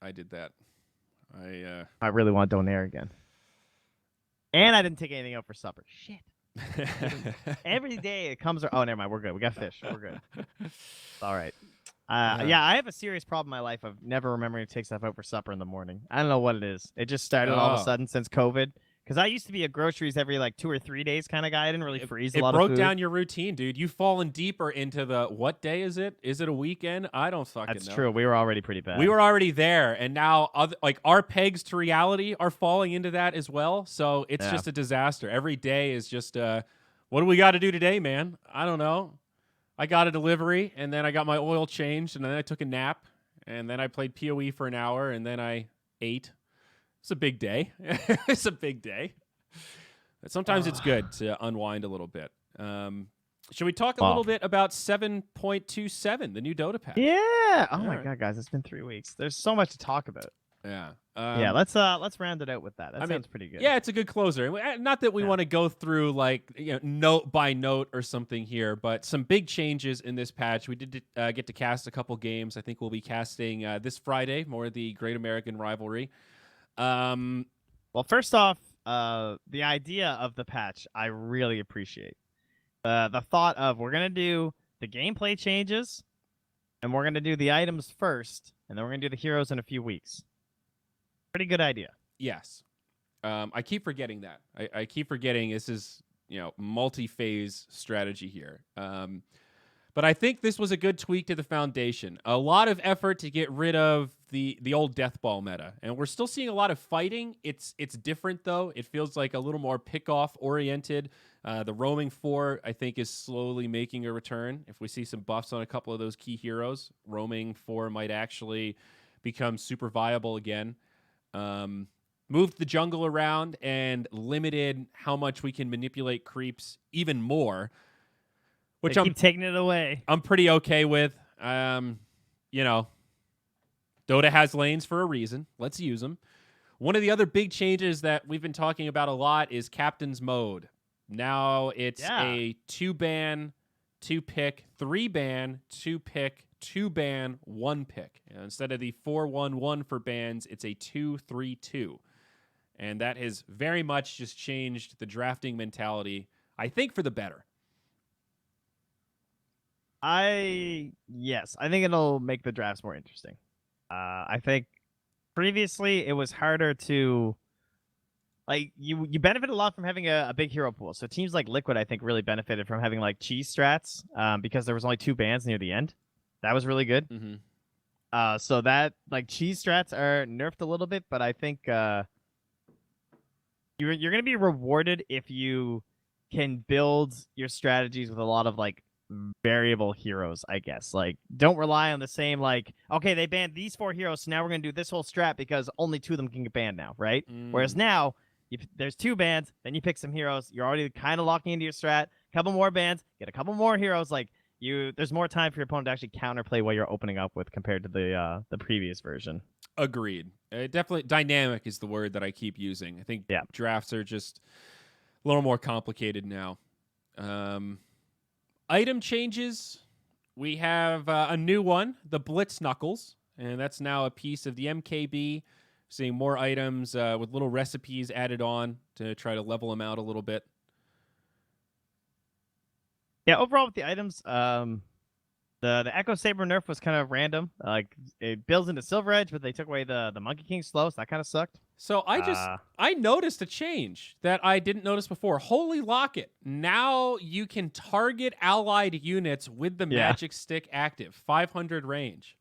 I did that. I really want a donair again. And I didn't take anything out for supper. Shit. Every day it comes. Oh, never mind. We're good. We got fish. We're good. All right. Yeah, I have a serious problem in my life of never remembering to take stuff out for supper in the morning. I don't know what it is. It just started all of a sudden since COVID. Because I used to be a groceries every like 2 or 3 days kind of guy. I didn't really freeze a lot of food. It broke down your routine, dude. You've fallen deeper into the what day is it? Is it a weekend? I don't fucking know. That's true. We were already pretty bad. We were already there, and now our pegs to reality are falling into that as well. So it's just a disaster. Every day is just what do we got to do today, man? I don't know. I got a delivery, and then I got my oil changed, and then I took a nap, and then I played PoE for an hour, and then I ate. It's a big day. It's a big day. But sometimes it's good to unwind a little bit. Should we talk a little bit about 7.27, the new Dota patch? Yeah. Oh my god, guys, it's been 3 weeks. There's so much to talk about. Yeah. Yeah, let's round it out with that. That sounds pretty good. Yeah, it's a good closer. Not that we want to go through like note by note or something here, but some big changes in this patch. We did get to cast a couple games. I think we'll be casting this Friday, more of the Great American Rivalry. Well, first off, the idea of the patch I really appreciate. The thought of we're gonna do the gameplay changes, and we're gonna do the items first, and then we're gonna do the heroes in a few weeks. Pretty good idea. Yes. I keep forgetting that. I keep forgetting this is, multi-phase strategy here. But I think this was a good tweak to the foundation. A lot of effort to get rid of the old death ball meta. And we're still seeing a lot of fighting. It's different, though. It feels like a little more pick-off oriented. The roaming 4, I think, is slowly making a return. If we see some buffs on a couple of those key heroes, roaming 4 might actually become super viable again. Moved the jungle around and limited how much we can manipulate creeps even more, which I'm taking it away. I'm pretty okay with. Dota has lanes for a reason. Let's use them. One of the other big changes that we've been talking about a lot is Captain's Mode. Now it's a 2-ban, 2-pick, 3-ban, 2-pick, 2-ban, 1-pick. Instead of the 4-1-1 for bans, it's a 2-3-2. And that has very much just changed the drafting mentality, I think, for the better. Yes, I think it'll make the drafts more interesting. I think previously it was harder to you benefit a lot from having a big hero pool. So teams like Liquid, I think, really benefited from having like cheese strats because there was only 2 bans near the end. That was really good. Mm-hmm. So that like cheese strats are nerfed a little bit, but I think you're going to be rewarded if you can build your strategies with a lot of like variable heroes, I guess. Like, don't rely on the same, like, okay, they banned these 4 heroes, so now we're gonna do this whole strat because only 2 of them can get banned now, right? Whereas now, if there's 2 bans, then you pick some heroes, you're already kind of locking into your strat. Couple more bans, get a couple more heroes. Like, there's more time for your opponent to actually counterplay what you're opening up with compared to the previous version. Agreed. Definitely, dynamic is the word that I keep using. I think drafts are just a little more complicated now. Item changes. We have a new one, the Blitz Knuckles, and that's now a piece of the MKB. Seeing more items with little recipes added on to try to level them out a little bit. Yeah, overall with the items, the Echo Saber nerf was kind of random. Like, it builds into Silver Edge, but they took away the Monkey King slow, so that kind of sucked. So I noticed a change that I didn't notice before. Holy Locket. Now you can target allied units with the magic stick active. 500 range.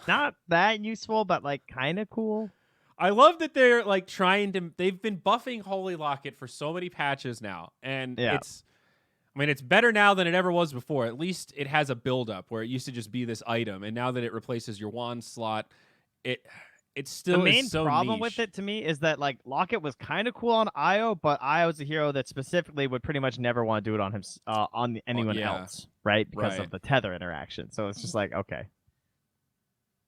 Not that useful, but like kind of cool. I love that they're like they've been buffing Holy Locket for so many patches now. And it's better now than it ever was before. At least it has a build-up where it used to just be this item, and now that it replaces your wand slot, it still the main is so problem niche. with it to me is that like Locket was kind of cool on Io, but Io's a hero that specifically would pretty much never want to do it on him anyone else, right? Because of the tether interaction. So it's just like, okay.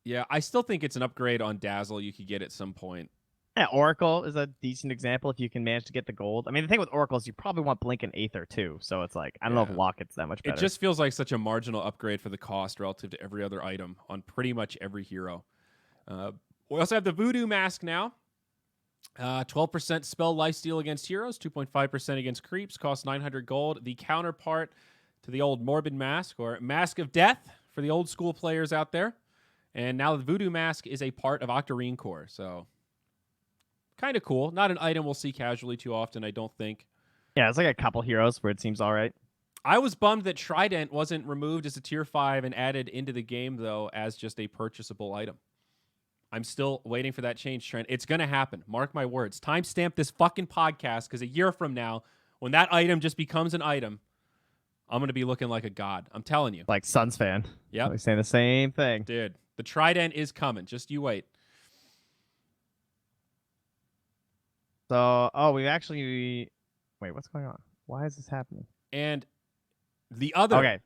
Yeah, I still think it's an upgrade on Dazzle you could get at some point. Yeah, Oracle is a decent example if you can manage to get the gold. I mean, the thing with Oracle is you probably want Blink and Aether too, so it's like, I don't know if Locket's that much better. It just feels like such a marginal upgrade for the cost relative to every other item on pretty much every hero. We also have the Voodoo Mask now. 12% spell lifesteal against heroes, 2.5% against creeps, costs 900 gold. The counterpart to the old Morbid Mask, or Mask of Death for the old school players out there. And now the Voodoo Mask is a part of Octarine Core, so kind of cool. Not an item we'll see casually too often, I don't think. Yeah, it's like a couple heroes where it seems all right. I was bummed that Trident wasn't removed as a tier 5 and added into the game, though, as just a purchasable item. I'm still waiting for that change, Trent. It's going to happen. Mark my words. Timestamp this fucking podcast, because a year from now, when that item just becomes an item, I'm going to be looking like a god. I'm telling you. Like Suns fan. Yep. We're saying the same thing. Dude, the Trident is coming. Just you wait. So, we actually... Wait, what's going on? Why is this happening? And the other...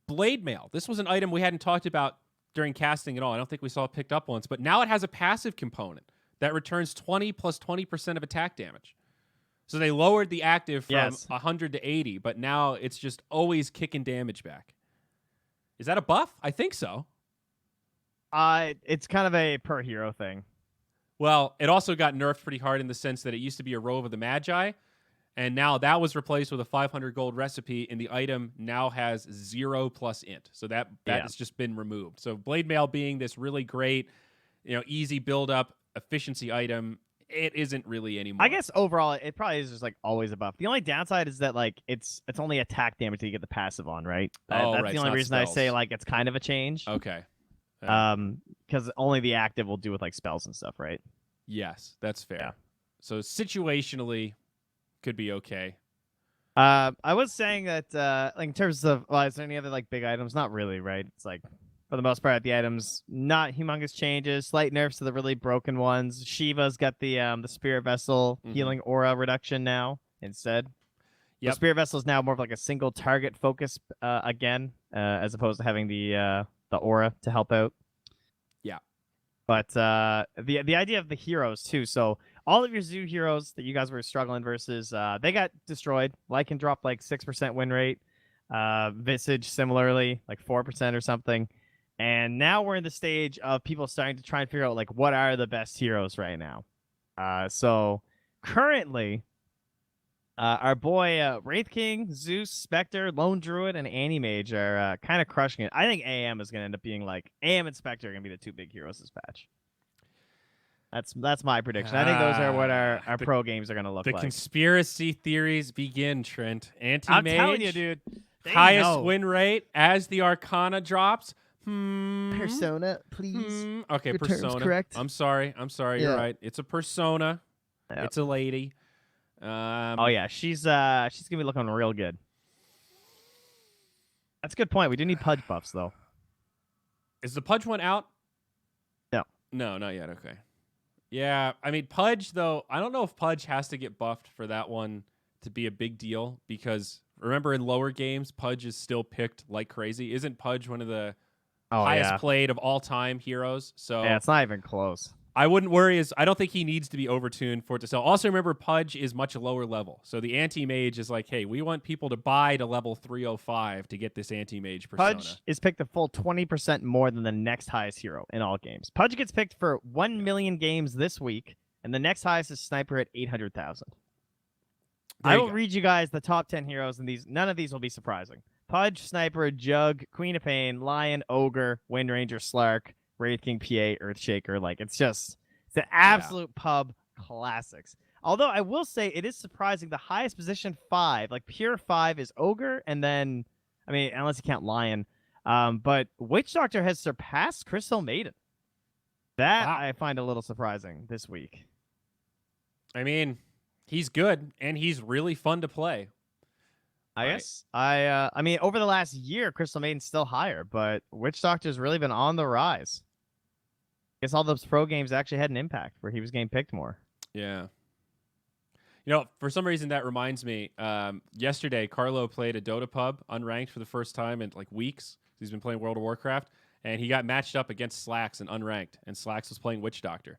Blade Mail. This was an item we hadn't talked about during casting at all. I don't think we saw it picked up once, but now it has a passive component that returns 20 plus 20% of attack damage. So they lowered the active from 100 to 80, but now it's just always kicking damage back. Is that a buff? I think so. It's kind of a per hero thing. Well, it also got nerfed pretty hard in the sense that it used to be a Robe of the Magi, and now that was replaced with a 500 gold recipe, and the item now has 0 plus int. So that has just been removed. So Blade Mail being this really great, easy build up efficiency item, it isn't really anymore. I guess overall it probably is just like always a buff. The only downside is that like it's only attack damage that you get the passive on, right? That's the only reason I say like it's kind of a change. Okay. Because only the active will do with like spells and stuff, right? Yes, that's fair. Yeah. So situationally, could be okay. I was saying that like in terms of is there any other like big items? Not really, right? It's like for the most part the items not humongous changes, slight nerfs to the really broken ones. Shiva's got the Spirit Vessel healing aura reduction now instead. Yeah, Spirit Vessel is now more of like a single target focus again, as opposed to having the aura to help out. Yeah. But the idea of the heroes too. So all of your zoo heroes that you guys were struggling versus, they got destroyed. Lycan dropped like 6% win rate. Visage similarly, like 4% or something. And now we're in the stage of people starting to try and figure out like what are the best heroes right now. So currently, our boy Wraith King, Zeus, Spectre, Lone Druid, and Animage are kind of crushing it. I think AM is going to end up being like AM and Spectre are going to be the 2 big heroes this patch. That's my prediction. I think those are what our pro games are going to look like. The conspiracy theories begin, Trent. Anti-Mage, I'm telling you, dude. Highest win rate as the Arcana drops. Persona, please. Okay, Your Persona. term's correct. I'm sorry. You're right. It's a Persona. Yep. It's a lady. Oh yeah, she's gonna be looking real good. That's a good point. We do need Pudge buffs though. Is the Pudge one out? No. No, not yet. Okay. Yeah, I mean Pudge though. I don't know if Pudge has to get buffed for that one to be a big deal because remember in lower games, Pudge is still picked like crazy. Isn't Pudge one of the highest played of all time heroes? So yeah, it's not even close. I wouldn't worry. I don't think he needs to be overtuned for it to sell. Also, remember, Pudge is much lower level. So the anti-mage is like, hey, we want people to buy to level 305 to get this anti-mage persona. Pudge is picked a full 20% more than the next highest hero in all games. Pudge gets picked for 1 million games this week, and the next highest is Sniper at 800,000. I will read you guys the top 10 heroes, and none of these will be surprising. Pudge, Sniper, Jug, Queen of Pain, Lion, Ogre, Wind Ranger, Slark, Wraith King, PA, Earthshaker. Like, it's an absolute pub classics. Although I will say it is surprising the highest position 5, like pure 5 is Ogre, and then, I mean, unless you count Lion, but Witch Doctor has surpassed Crystal Maiden. That I find a little surprising this week. I mean, he's good, and he's really fun to play. I guess. I mean, over the last year, Crystal Maiden's still higher, but Witch Doctor's really been on the rise. I guess all those pro games actually had an impact where he was getting picked more. Yeah. You know, for some reason that reminds me, yesterday Carlo played a Dota pub unranked for the first time in like weeks. He's been playing World of Warcraft, and he got matched up against Slacks and unranked, and Slacks was playing Witch Doctor.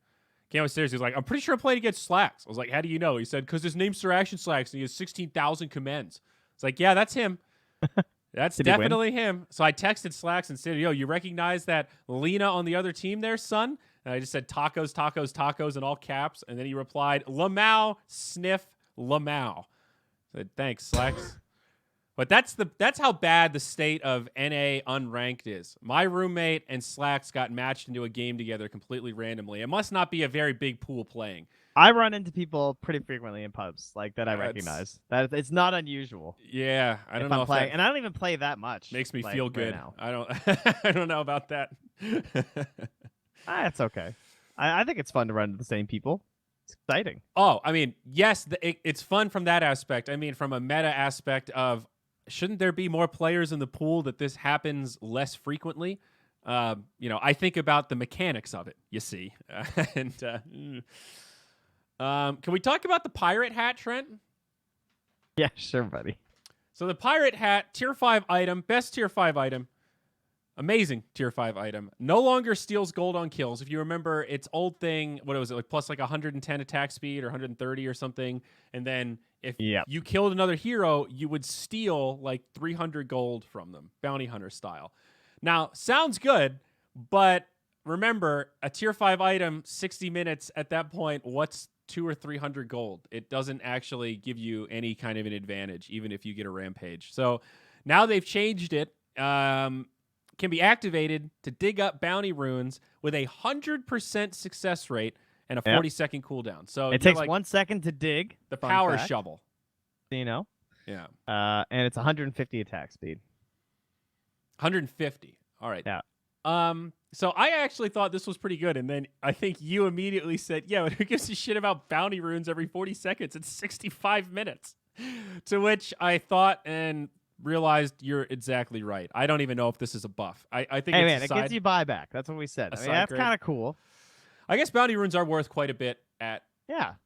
Came upstairs, he was like, I'm pretty sure I played against Slacks. I was like, how do you know? He said, because his name's Sir Action Slacks, and he has 16,000 commends. It's like, yeah, that's him. That's definitely him. So I texted Slacks and said, yo, you recognize that Lena on the other team there, son? And I just said tacos, tacos, tacos in all caps. And then he replied, Lamau, sniff, Lamau. I said, thanks, Slacks. But that's how bad the state of NA unranked is. My roommate and Slacks got matched into a game together completely randomly. It must not be a very big pool playing. I run into people pretty frequently in pubs like that I recognize. That it's not unusual. Yeah, I don't know if playing, and I don't even play that much. Makes me feel good. Right now. I don't I don't know about that. It's okay. I think it's fun to run into the same people. It's exciting. Oh, I mean, yes, it's fun from that aspect. I mean, from a meta aspect of shouldn't there be more players in the pool that this happens less frequently? You know, I think about the mechanics of it, you see. Can we talk about the pirate hat, Trent? Yeah, sure, buddy. So the pirate hat, tier 5 item, best tier 5 item, amazing tier 5 item. No longer steals gold on kills. If you remember, its old thing, what was it, like plus like 110 attack speed or 130 or something, and then if you killed another hero, you would steal like 300 gold from them, bounty hunter style. Now, sounds good, but remember, a tier 5 item, 60 minutes at that point, what's 200 or 300 gold? It doesn't actually give you any kind of an advantage, even if you get a rampage. So now they've changed it. Can be activated to dig up bounty runes with a 100% success rate and a 40-second cooldown. So it takes like 1 second to dig. The power shovel. You know? Yeah. And it's 150 attack speed. 150. All right. Yeah. So I actually thought this was pretty good, and then I think you immediately said, yeah, but who gives a shit about bounty runes every 40 seconds? It's 65 minutes. To which I thought and realized you're exactly right. I don't even know if this is a buff. I think it gives you buyback. That's what we said. I mean, that's kind of cool. I guess bounty runes are worth quite a bit at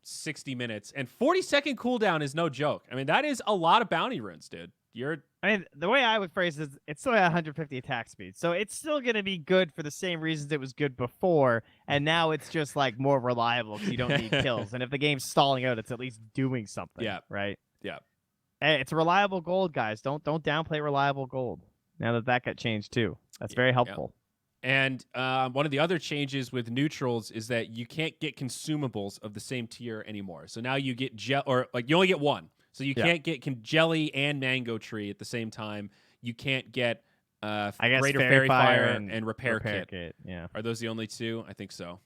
60 minutes. And 40-second cooldown is no joke. I mean, that is a lot of bounty runes, dude. I mean, the way I would phrase it is it's still at 150 attack speed. So it's still going to be good for the same reasons it was good before. And now it's just like more reliable because you don't need kills. And if the game's stalling out, it's at least doing something. Yeah. Right? Yeah. Hey, it's reliable gold, guys. Don't downplay reliable gold. Now that got changed too. That's very helpful. Yeah. And one of the other changes with neutrals is that you can't get consumables of the same tier anymore. So now you get you only get one. So you can't get jelly and mango tree at the same time. You can't get greater fairy fire and repair kit. Yeah. Are those the only two? I think so.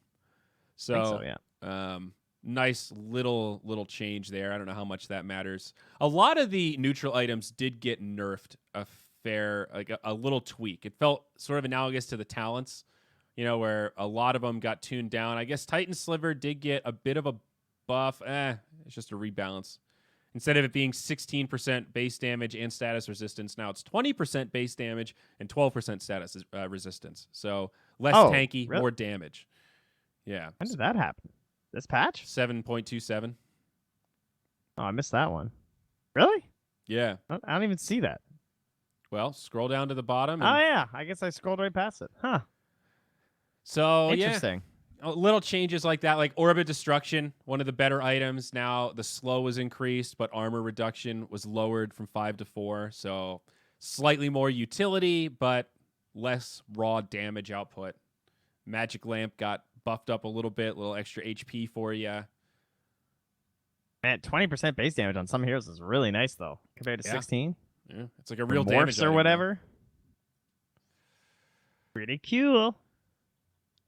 I think so, yeah. Nice little change there. I don't know how much that matters. A lot of the neutral items did get nerfed a little tweak. It felt sort of analogous to the talents, where a lot of them got tuned down. I guess Titan Sliver did get a bit of a buff, it's just a rebalance. Instead of it being 16% base damage and status resistance, now it's 20% base damage and 12% status resistance. So less tanky, really? more damage. Yeah. When did that happen? This patch? 7.27. Oh, I missed that one. Really? Yeah. I don't even see that. Well, scroll down to the bottom. Oh, yeah. I guess I scrolled right past it. Huh. So, Interesting. Little changes like that, like Orb of Destruction, one of the better items. Now the slow was increased, but armor reduction was lowered from 5 to 4. So slightly more utility, but less raw damage output. Magic Lamp got buffed up a little bit, a little extra HP for you. Man, 20% base damage on some heroes is really nice, though, compared to 16. Yeah, it's like a real Morphs damage or item whatever. now. Pretty cool.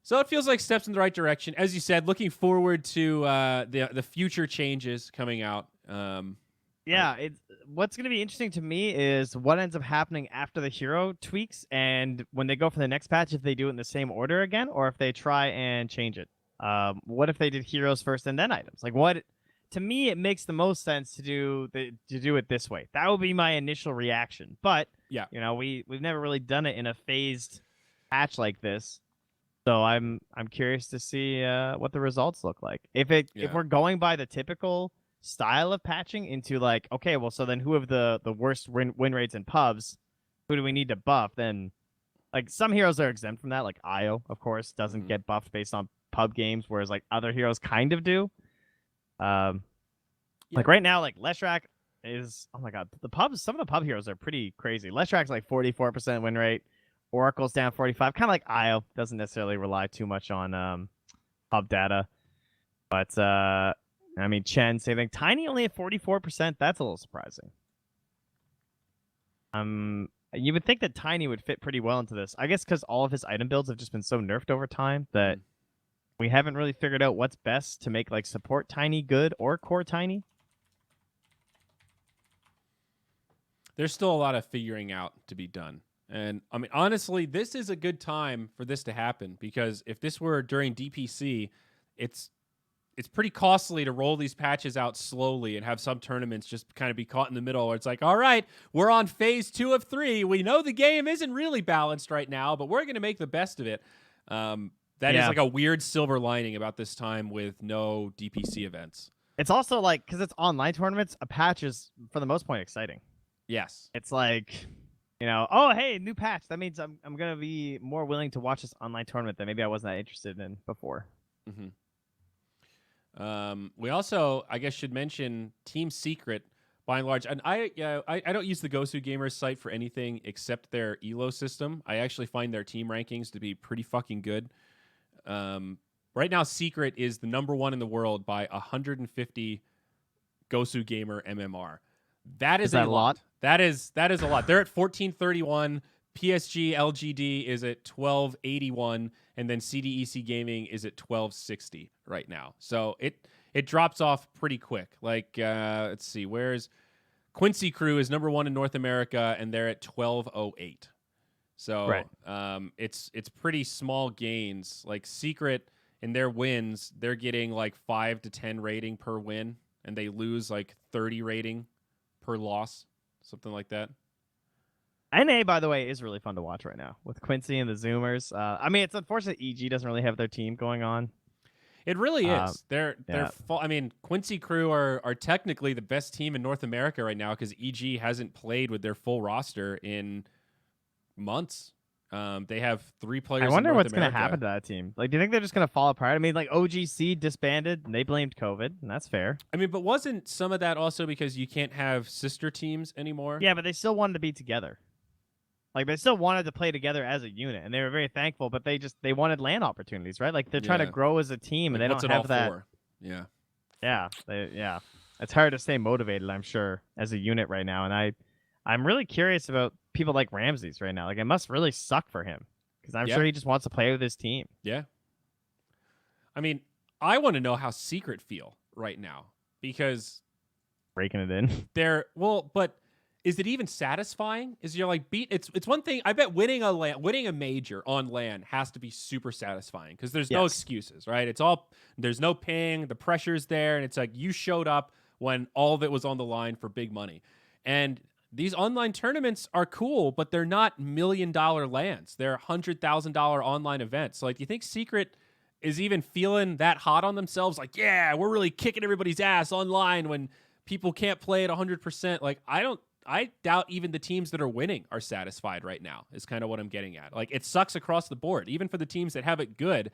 So it feels like steps in the right direction. As you said, looking forward to the future changes coming out. Yeah, what's going to be interesting to me is what ends up happening after the hero tweaks and when they go for the next patch, if they do it in the same order again or if they try and change it. What if they did heroes first and then items? Like what? To me, it makes the most sense to do it this way. That would be my initial reaction. But yeah, we've never really done it in a phased patch like this. So I'm curious to see what the results look like. If we're going by the typical style of patching into like, okay, well, so then who have the worst win rates in pubs? Who do we need to buff? Then like some heroes are exempt from that. Like Io, of course, doesn't get buffed based on pub games, whereas like other heroes kind of do. Like right now, like Leshrac is, oh my god, some of the pub heroes are pretty crazy. Leshrac's like 44% win rate. Oracle's down 45, kind of like Io. Doesn't necessarily rely too much on pub data. But, I mean, Chen, same thing. Tiny only at 44%. That's a little surprising. You would think that Tiny would fit pretty well into this. I guess because all of his item builds have just been so nerfed over time that we haven't really figured out what's best to make like support Tiny good or core Tiny. There's still a lot of figuring out to be done. And I mean, honestly, this is a good time for this to happen because if this were during DPC, it's pretty costly to roll these patches out slowly and have some tournaments just kind of be caught in the middle where it's like, all right, we're on phase 2 of 3. We know the game isn't really balanced right now, but we're going to make the best of it. That is like a weird silver lining about this time with no DPC events. It's also like, because it's online tournaments, a patch is, for the most part, exciting. Yes. It's like, oh, hey, new patch. That means I'm going to be more willing to watch this online tournament that maybe I wasn't that interested in before. Mm-hmm. We also, I guess, should mention Team Secret, by and large. And I don't use the Gosu Gamers site for anything except their ELO system. I actually find their team rankings to be pretty fucking good. Right now, Secret is the #1 in the world by 150 Gosu Gamer MMR. That is a lot. That is a lot. They're at 1431. PSG LGD is at 1281, and then CDEC Gaming is at 1260 right now. So it drops off pretty quick. Like let's see, where's Quincy Crew is #1 in North America, and they're at 1208. So it's pretty small gains. Like Secret in their wins, they're getting like 5 to 10 rating per win, and they lose like 30 rating per loss, something like that. NA, by the way, is really fun to watch right now with Quincy and the Zoomers. I mean, it's unfortunate EG doesn't really have their team going on. It really is. I mean, Quincy Crew are technically the best team in North America right now because EG hasn't played with their full roster in months. They have 3 players. I wonder what's going to happen to that team. Like, do you think they're just going to fall apart? I mean, like OGC disbanded and they blamed COVID, and that's fair. I mean, but wasn't some of that also because you can't have sister teams anymore? Yeah, but they still wanted to be together. Like, they still wanted to play together as a unit, and they were very thankful, but they wanted LAN opportunities, right? Like, they're trying to grow as a team, and they don't have that. Yeah. Yeah. It's hard to stay motivated, I'm sure, as a unit right now, and I'm really curious about people like Ramses right now. Like, it must really suck for him, because I'm sure he just wants to play with his team. Yeah. I mean, I want to know how Secret feel right now, because breaking it in. But is it even satisfying? Is you're like it's one thing. I bet winning a major on LAN has to be super satisfying because there's no Yes. excuses, right? There's no ping, the pressure's there, and it's like you showed up when all of it was on the line for big money. And these online tournaments are cool, but they're not $1 million LANs. They're $100,000 online events. So like, do you think Secret is even feeling that hot on themselves? Like, yeah, we're really kicking everybody's ass online when people can't play at 100%. Like, I doubt even the teams that are winning are satisfied right now, is kind of what I'm getting at. Like, it sucks across the board. Even for the teams that have it good,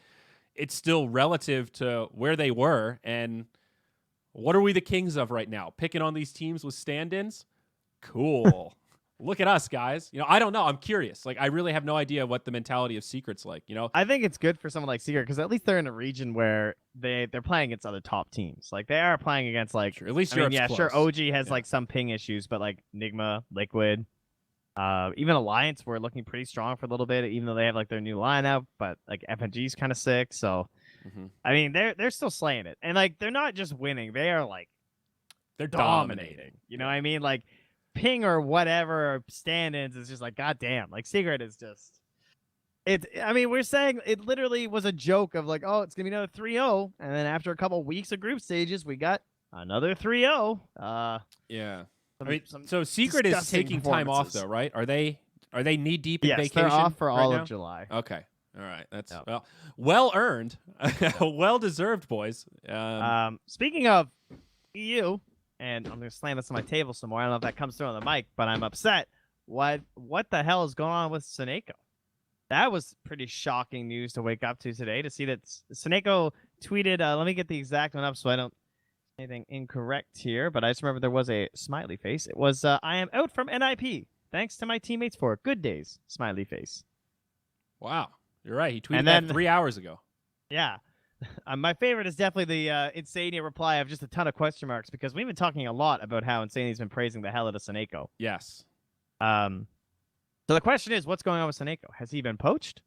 it's still relative to where they were. And what are we the kings of right now? Picking on these teams with stand-ins? Cool. Look at us, guys. I don't know. I'm curious. Like, I really have no idea what the mentality of Secret's like, I think it's good for someone like Secret because at least they're in a region where they're playing against other top teams. Like they are playing against like Sure, at least I mean, Europe's yeah, sure. close. OG has Yeah. like some ping issues, but like Nigma, Liquid, even Alliance were looking pretty strong for a little bit, even though they have like their new lineup. But like FNG's kind of sick, so Mhm. I mean they're still slaying it, and like they're not just winning; they are like They're dominating. You know what I mean? Like ping or whatever or stand-ins is just like goddamn. Like Secret is just. I mean, we're saying it literally was a joke of like, oh, it's gonna be another 3-0, and then after a couple weeks of group stages, we got another 3-0. Yeah. Some- I mean, some so Secret is disgusting taking time off performances. though, right? Are they knee deep in Yes, vacation? they're off for right all now? of July. Okay. All right. That's Yep. well earned, well deserved, boys. Speaking of EU, and I'm gonna slam this on my table some more. I don't know if that comes through on the mic, but I'm upset. What the hell is going on with Seneko? That was pretty shocking news to wake up to today. To see that Seneko tweeted. Let me get the exact one up so I don't anything incorrect here. But I just remember there was a smiley face. It was I am out from NIP. Thanks to my teammates for good days. Smiley face. Wow, you're right. He tweeted And that then- 3 hours ago. Yeah. My favorite is definitely the Insania reply of just a ton of question marks because we've been talking a lot about how Insania's been praising the hell out of Seneko. Yes. So the question is, what's going on with Seneko? Has he been poached?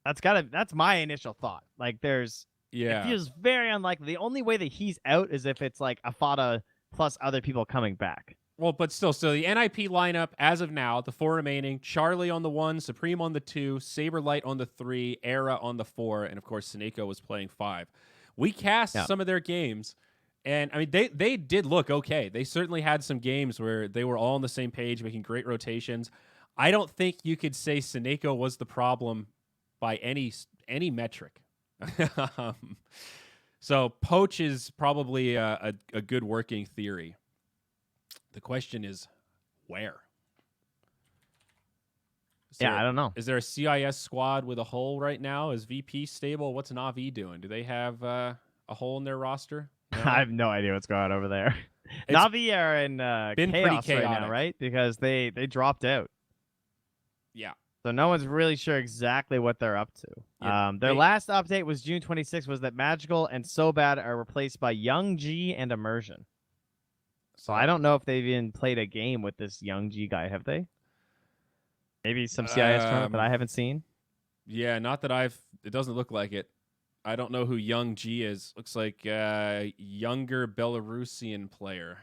That's my initial thought. Like it Yeah. feels very unlikely. The only way that he's out is if it's like Afada plus other people coming back. Well, but still, so the NIP lineup as of now, the 4 remaining: Charlie on the 1, Supreme on the 2, Saberlight on the 3, Era on the 4, and of course Seneko was playing 5. We cast some of their games, and I mean they did look okay. They certainly had some games where they were all on the same page, making great rotations. I don't think you could say Seneko was the problem by any metric. So poach is probably a good working theory. The question is, where? I don't know. Is there a CIS squad with a hole right now? Is VP stable? What's Na'Vi doing? Do they have a hole in their roster? No? I have no idea what's going on over there. It's Navi are in been pretty chaos right now, chaotic. right? Because they dropped out. Yeah. So no one's really sure exactly what they're up to. Yeah, Their they- last update was June 26th, was that Magical and So Bad are replaced by Young G and Immersion. So I don't know if they've even played a game with this Young G guy, have they? Maybe some CIS tournament that I haven't seen. Yeah, not that I've. It doesn't look like it. I don't know who Young G is. Looks like younger Belarusian player.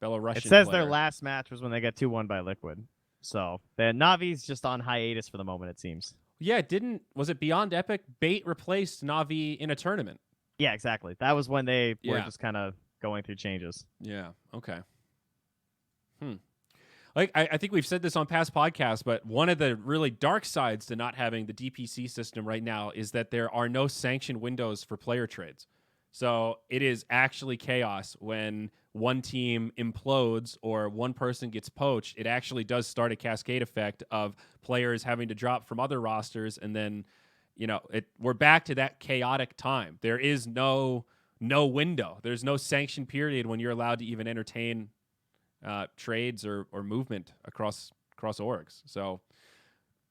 Belarusian It says player. their last match was when they got 2-1 by Liquid. So the Navi's just on hiatus for the moment, it seems. Yeah, was it Beyond Epic? Bait replaced Na'Vi in a tournament. Yeah, exactly. That was when they were Yeah. just kind of going through changes. Yeah. Okay. Like I think we've said this on past podcasts, but one of the really dark sides to not having the DPC system right now is that there are no sanctioned windows for player trades. So it is actually chaos when one team implodes or one person gets poached. It actually does start a cascade effect of players having to drop from other rosters, and then we're back to that chaotic time. There is no window. There's no sanctioned period when you're allowed to even entertain trades or movement across orgs. So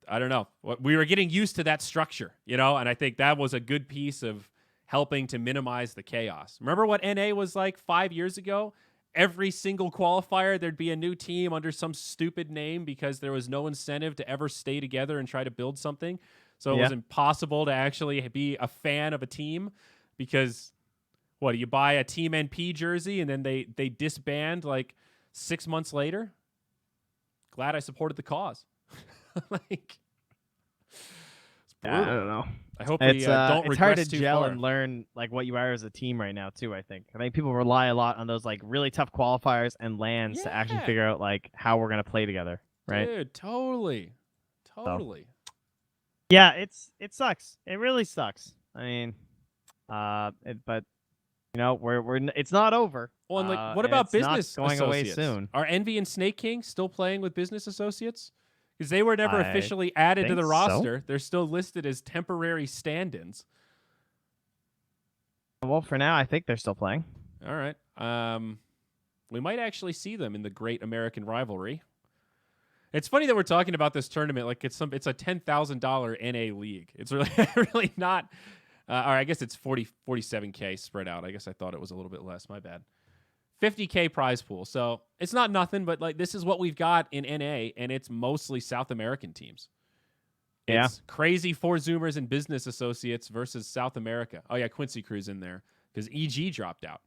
I don't know. We were getting used to that structure, and I think that was a good piece of helping to minimize the chaos. Remember what NA was like 5 years ago? Every single qualifier, there'd be a new team under some stupid name because there was no incentive to ever stay together and try to build something. So it was impossible to actually be a fan of a team because you buy a Team NP jersey and then they disband like 6 months later? glad I supported the cause. Like, it's Yeah, I brutal. don't know. I hope It's we don't it's hard regress to too gel far. and learn like what you are as a team right now too. I think people rely a lot on those like really tough qualifiers and lands to actually Yeah. figure out like how we're gonna play together, right? Dude, totally. Yeah, it sucks. It really sucks. I mean, but you know it's not over. Well, and like, what and about it's not business going away associates? soon? Are Envy and Snake King still playing with business associates? Because they were never I officially added to think the so. roster. They're still listed as temporary stand-ins. Well, for now, I think they're still playing. All right. We might actually see them in the Great American Rivalry. It's funny that we're talking about this tournament like it's a $10,000 NA league. It's really really not. Or I guess it's 47K spread out. I guess I thought it was a little bit less. My bad. 50K prize pool. So it's not nothing, but like this is what we've got in NA, and it's mostly South American teams. Yeah. It's crazy four Zoomers and business associates versus South America. Oh yeah, Quincy Crew's in there because EG dropped out.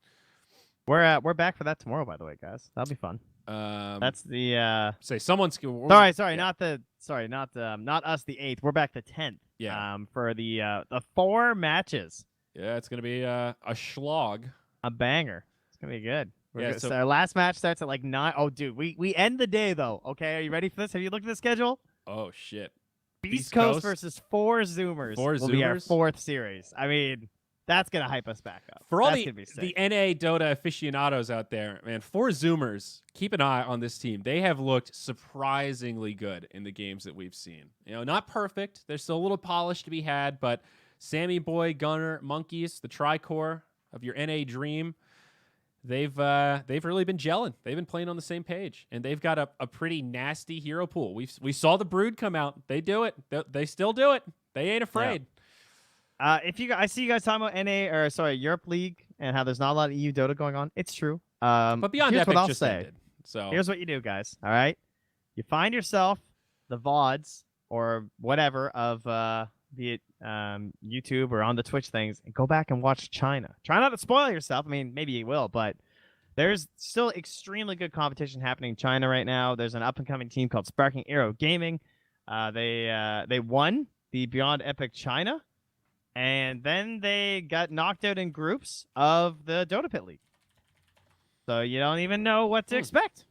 We're back for that tomorrow, by the way, guys. That'll be fun. That's the say someone's sorry, yeah. not us the 8th. We're back the 10th. Yeah. For the 4 matches. Yeah, it's gonna be a schlog. A banger. It's gonna be good. So our last match starts at like 9. Oh, dude, we end the day though. Okay, are you ready for this? Have you looked at the schedule? Oh shit. Beast Coast versus 4 Zoomers will be our 4th series. I mean, that's gonna hype us back up. For all that's the gonna be sick. NA Dota aficionados out there, man, 4 Zoomers, keep an eye on this team. They have looked surprisingly good in the games that we've seen. You know, not perfect. There's still a little polish to be had, but Sammy Boy, Gunner, Monkeys, the tricore of your NA dream, they've really been gelling. They've been playing on the same page, and they've got a pretty nasty hero pool. We saw the Brood come out. They do it. They still do it. They ain't afraid. Yeah. I see you guys talking about Europe League and how there's not a lot of EU Dota going on. It's true. But Beyond here's Epic what I'll just say. ended. So Here's what you do, guys. All right, you find yourself the VODs or whatever of be it YouTube or on the Twitch things, and go back and watch China. Try not to spoil yourself. I mean, maybe you will, but there's still extremely good competition happening in China right now. There's an up and coming team called Sparking Arrow Gaming. They won the Beyond Epic China. And then they got knocked out in groups of the Dota Pit League. So you don't even know what to expect.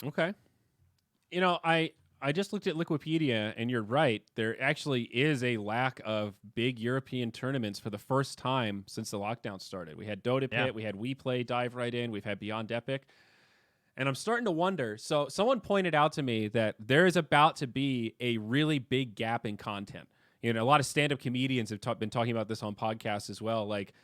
Okay. You know, I just looked at Liquipedia, and you're right. There actually is a lack of big European tournaments for the first time since the lockdown started. We had Dota Pit, we had WePlay dive right in, we've had Beyond Epic. And I'm starting to wonder. So someone pointed out to me that there is about to be a really big gap in content. You know, a lot of stand-up comedians have been talking about this on podcasts as well. Like,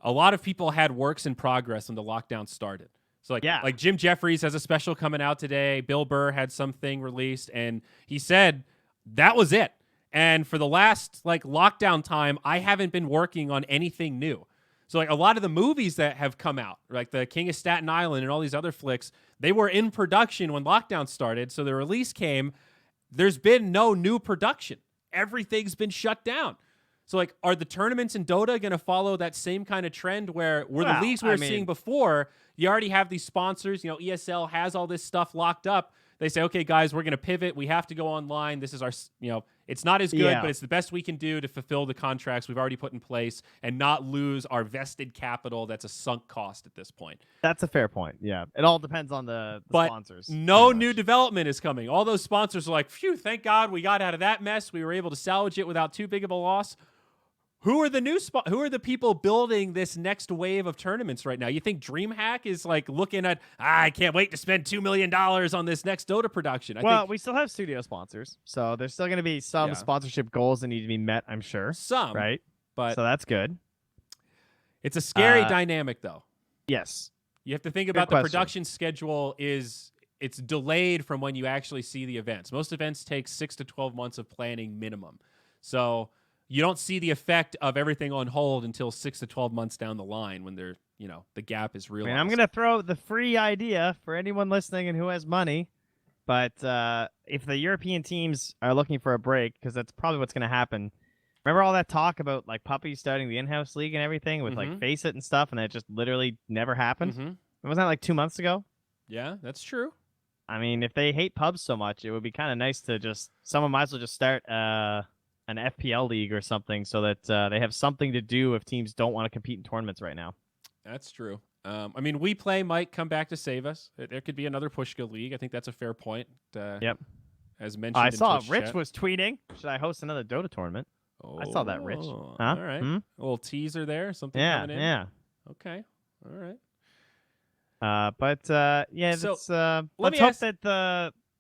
a lot of people had works in progress when the lockdown started. So, like Jim Jeffries has a special coming out today. Bill Burr had something released, and he said that was it. And for the last, lockdown time, I haven't been working on anything new. So, a lot of the movies that have come out, like The King of Staten Island and all these other flicks, they were in production when lockdown started. So, the release came. There's been no new production. Everything's been shut down. So, are the tournaments in Dota going to follow that same kind of trend where the leagues we were seeing before, you already have these sponsors, ESL has all this stuff locked up. They say, okay, guys, we're going to pivot. We have to go online. This is our, it's not as good, but it's the best we can do to fulfill the contracts we've already put in place and not lose our vested capital. That's a sunk cost at this point. That's a fair point. Yeah. It all depends on the sponsors. No new development is coming. All those sponsors are like, phew, thank God we got out of that mess. We were able to salvage it without too big of a loss. Who are the people building this next wave of tournaments right now? You think DreamHack is looking at, I can't wait to spend $2 million on this next Dota production? We still have studio sponsors, so there's still going to be some sponsorship goals that need to be met, I'm sure. Some. Right? But so that's good. It's a scary dynamic, though. Yes. You have to think about the production schedule it's delayed from when you actually see the events. Most events take 6 to 12 months of planning minimum. So you don't see the effect of everything on hold until 6 to 12 months down the line when the gap is realized. I'm going to throw the free idea for anyone listening and who has money. But if the European teams are looking for a break, because that's probably what's going to happen. Remember all that talk about Puppy starting the in-house league and everything with Face It and stuff, and that just literally never happened? Mm-hmm. Wasn't that 2 months ago? Yeah, that's true. I mean, if they hate pubs so much, it would be kind of nice to someone might as well just start an FPL league or something so that they have something to do if teams don't want to compete in tournaments right now. That's true. I mean, We Play might come back to save us. There could be another Pushka league. I think that's a fair point. Yep. As mentioned, I in saw Twitch Rich chat. was tweeting. Should I host another Dota tournament? Oh, I saw that, Rich. Huh? All right. A little teaser there. Something Yeah, coming in. yeah. Okay. All right. Yeah. So, Let's me hope ask- that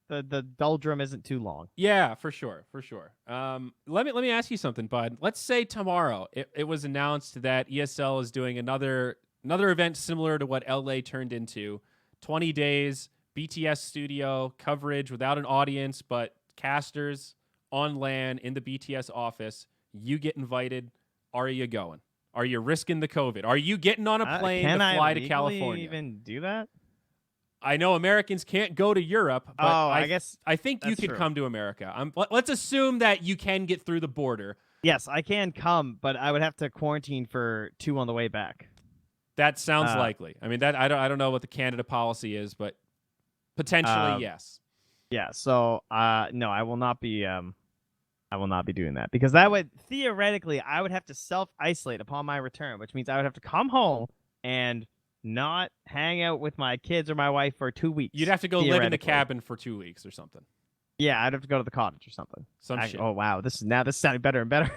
the doldrum isn't too long. Yeah, for sure. Let me ask you something, bud. Let's say tomorrow it was announced that ESL is doing another event similar to what LA turned into. 20 days, BTS studio coverage without an audience, but casters on LAN in the BTS office. You get invited. Are you going? Are you risking the COVID? Are you getting on a plane Can to fly I to legally California? even do that? I know Americans can't go to Europe, but I guess I think you that's could true. come to America. Let's assume that you can get through the border. yes, I can come, but I would have to quarantine for 2 on the way back. That sounds likely. I mean, that I don't know what the Canada policy is, but potentially yes. Yeah, so no, I will not be doing that because that would theoretically I would have to self-isolate upon my return, which means I would have to come home and not hang out with my kids or my wife for 2 weeks. You'd have to go live in the theoretically. cabin for 2 weeks or something. Yeah, I'd have to go to the cottage or something. Shit. Oh wow, this is sounding better and better.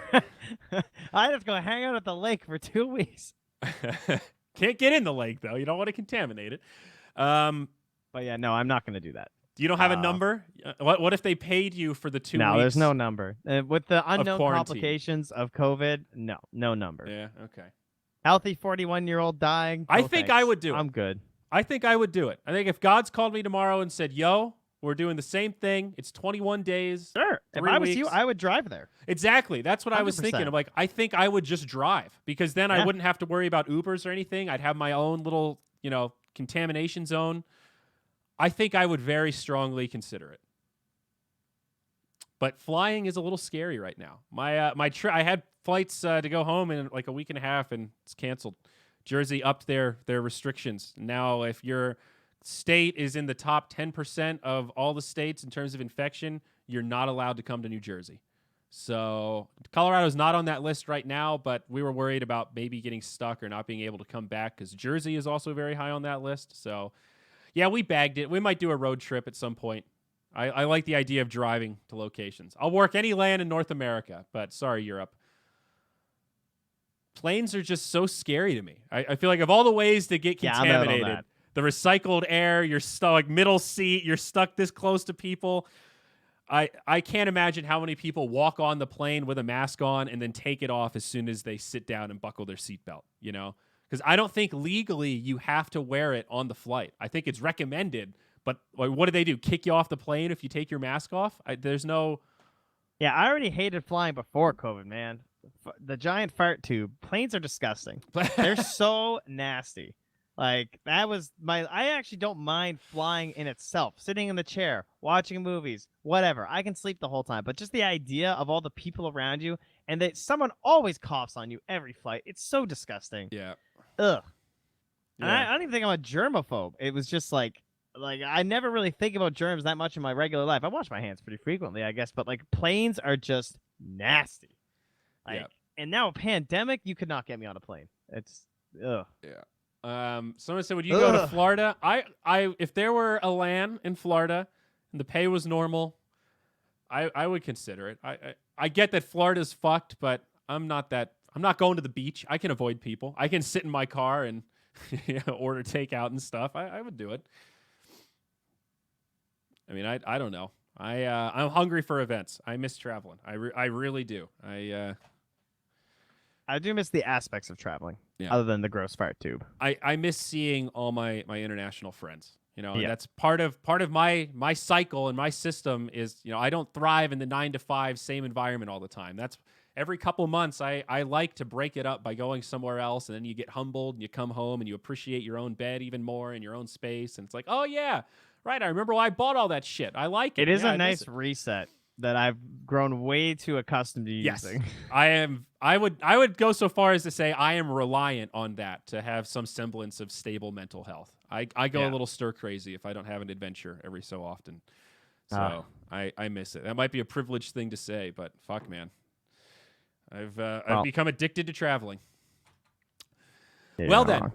I'd have to go hang out at the lake for 2 weeks. Can't get in the lake though. You don't want to contaminate it. But yeah, no, I'm not going to do that. You don't have a number? What if they paid you for the 2 weeks? No, there's no number. With the unknown quarantine. complications of COVID, no number. Yeah, okay. Healthy 41-year-old dying. I no think thanks. I would do it. I'm good. I think I would do it. I think if God's called me tomorrow and said, "Yo, we're doing the same thing. It's 21 days." Sure. If 3 I was you, weeks. I would drive there. Exactly. That's what I was 100%. thinking. I'm like, I think I would just drive because then I Yeah. wouldn't have to worry about Ubers or anything. I'd have my own little, contamination zone. I think I would very strongly consider it. But flying is a little scary right now. My trip, I had flights to go home in like a week and a half, and it's canceled. Jersey upped their restrictions. Now, if your state is in the top 10% of all the states in terms of infection, you're not allowed to come to New Jersey. So Colorado's not on that list right now, but we were worried about maybe getting stuck or not being able to come back because Jersey is also very high on that list. So, yeah, we bagged it. We might do a road trip at some point. I like the idea of driving to locations. I'll work any land in North America, but sorry, Europe. Planes are just so scary to me. I feel like of all the ways to get Yeah, I'm out on contaminated, that. the recycled air, you're stuck like middle seat, you're stuck this close to people. I can't imagine how many people walk on the plane with a mask on and then take it off as soon as they sit down and buckle their seatbelt, Because I don't think legally you have to wear it on the flight. I think it's recommended, but what do they do? Kick you off the plane if you take your mask off? There's no... Yeah, I already hated flying before COVID, man. The giant fart tube. Planes are disgusting. They're so nasty. Like, that was I actually don't mind flying in itself. Sitting in the chair, watching movies, whatever. I can sleep the whole time. But just the idea of all the people around you and that someone always coughs on you every flight. It's so disgusting. Yeah. Ugh. And Yeah. I don't even think I'm a germaphobe. It was just like I never really think about germs that much in my regular life. I wash my hands pretty frequently, I guess. But, like, planes are just nasty. Like, Yeah. And now a pandemic, you could not get me on a plane. It's, ugh. Yeah. Someone said, would you go to Florida? If there were a LAN in Florida and the pay was normal, I would consider it. I get that Florida's fucked, but I'm not going to the beach. I can avoid people. I can sit in my car and order takeout and stuff. I would do it. I mean, I don't know. I'm hungry for events. I miss traveling. I really do. I do miss the aspects of traveling, other than the gross fart tube. I miss seeing all my international friends. And Yeah. that's part of my cycle and my system is, I don't thrive in the 9 to 5 same environment all the time. That's every couple months I like to break it up by going somewhere else, and then you get humbled and you come home and you appreciate your own bed even more and your own space, and it's like, oh yeah, right, I remember why I bought all that shit. I like it. It is Yeah, a I miss nice it. reset that I've grown way too accustomed to Yes. using. I would go so far as to say I am reliant on that to have some semblance of stable mental health. I go a Yeah. little stir crazy if I don't have an adventure every so often. So I miss it. That might be a privileged thing to say, but fuck, man. I've become addicted to traveling. Well then,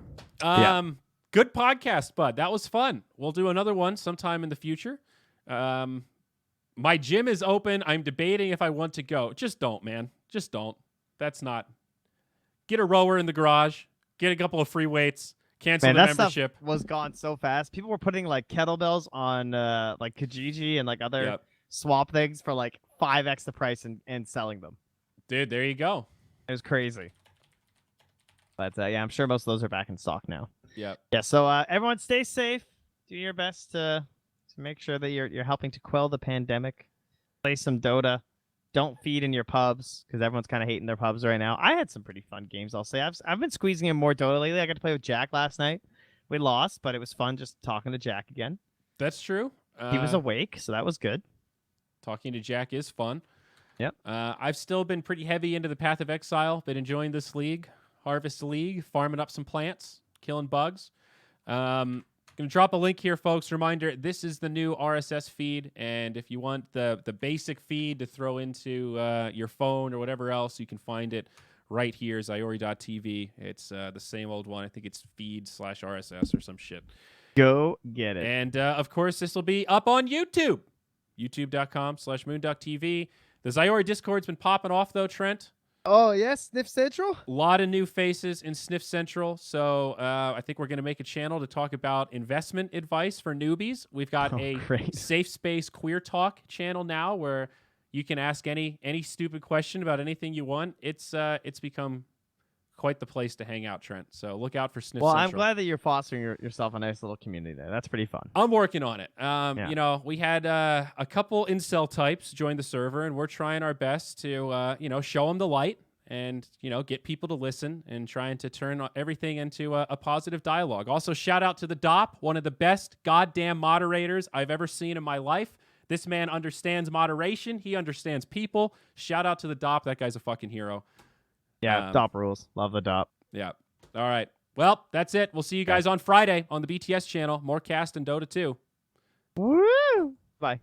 good podcast, bud. That was fun. We'll do another one sometime in the future. My gym is open. I'm debating if I want to go. Just don't, man. Just don't. That's not. Get a rower in the garage. Get a couple of free weights. Cancel the membership. Stuff was gone so fast. People were putting like kettlebells on like Kijiji and like other swap things for like 5x the price and selling them. Dude, there you go. It was crazy. But yeah, I'm sure most of those are back in stock now. Yeah. Yeah. So everyone, stay safe. Do your best to make sure that you're helping to quell the pandemic. Play some Dota. Don't feed in your pubs because everyone's kind of hating their pubs right now. I had some pretty fun games, I'll say. I've been squeezing in more Dota lately. I got to play with Jack last night. We lost, but it was fun just talking to Jack again. That's true. He was awake, so that was good. Talking to Jack is fun. Yep. I've still been pretty heavy into the Path of Exile. Been enjoying this league, Harvest League, farming up some plants, killing bugs. Gonna drop a link here, folks. Reminder, this is the new RSS feed, and if you want the basic feed to throw into your phone or whatever else, you can find it right here, Zyori.tv. It's the same old one. I think it's feed/RSS or some shit. Go get it. And, of course, this will be up on YouTube. YouTube.com/moonducktv. The Zyori Discord's been popping off, though, Trent. Oh, yes, Sniff Central? A lot of new faces in Sniff Central, so I think we're going to make a channel to talk about investment advice for newbies. We've got a Safe Space Queer Talk channel now where you can ask any stupid question about anything you want. It's become quite the place to hang out, Trent. So look out for Sniff Central. Well, I'm glad that you're fostering yourself a nice little community there. That's pretty fun. I'm working on it. You know, we had a couple incel types join the server, and we're trying our best to, show them the light and, get people to listen and trying to turn everything into a positive dialogue. Also, shout out to the DOP, one of the best goddamn moderators I've ever seen in my life. This man understands moderation. He understands people. Shout out to the DOP. That guy's a fucking hero. Yeah, DOP rules. Love the DOP. Yeah. All right. Well, that's it. We'll see you guys on Friday on the BTS channel. More cast and Dota 2. Woo! Bye.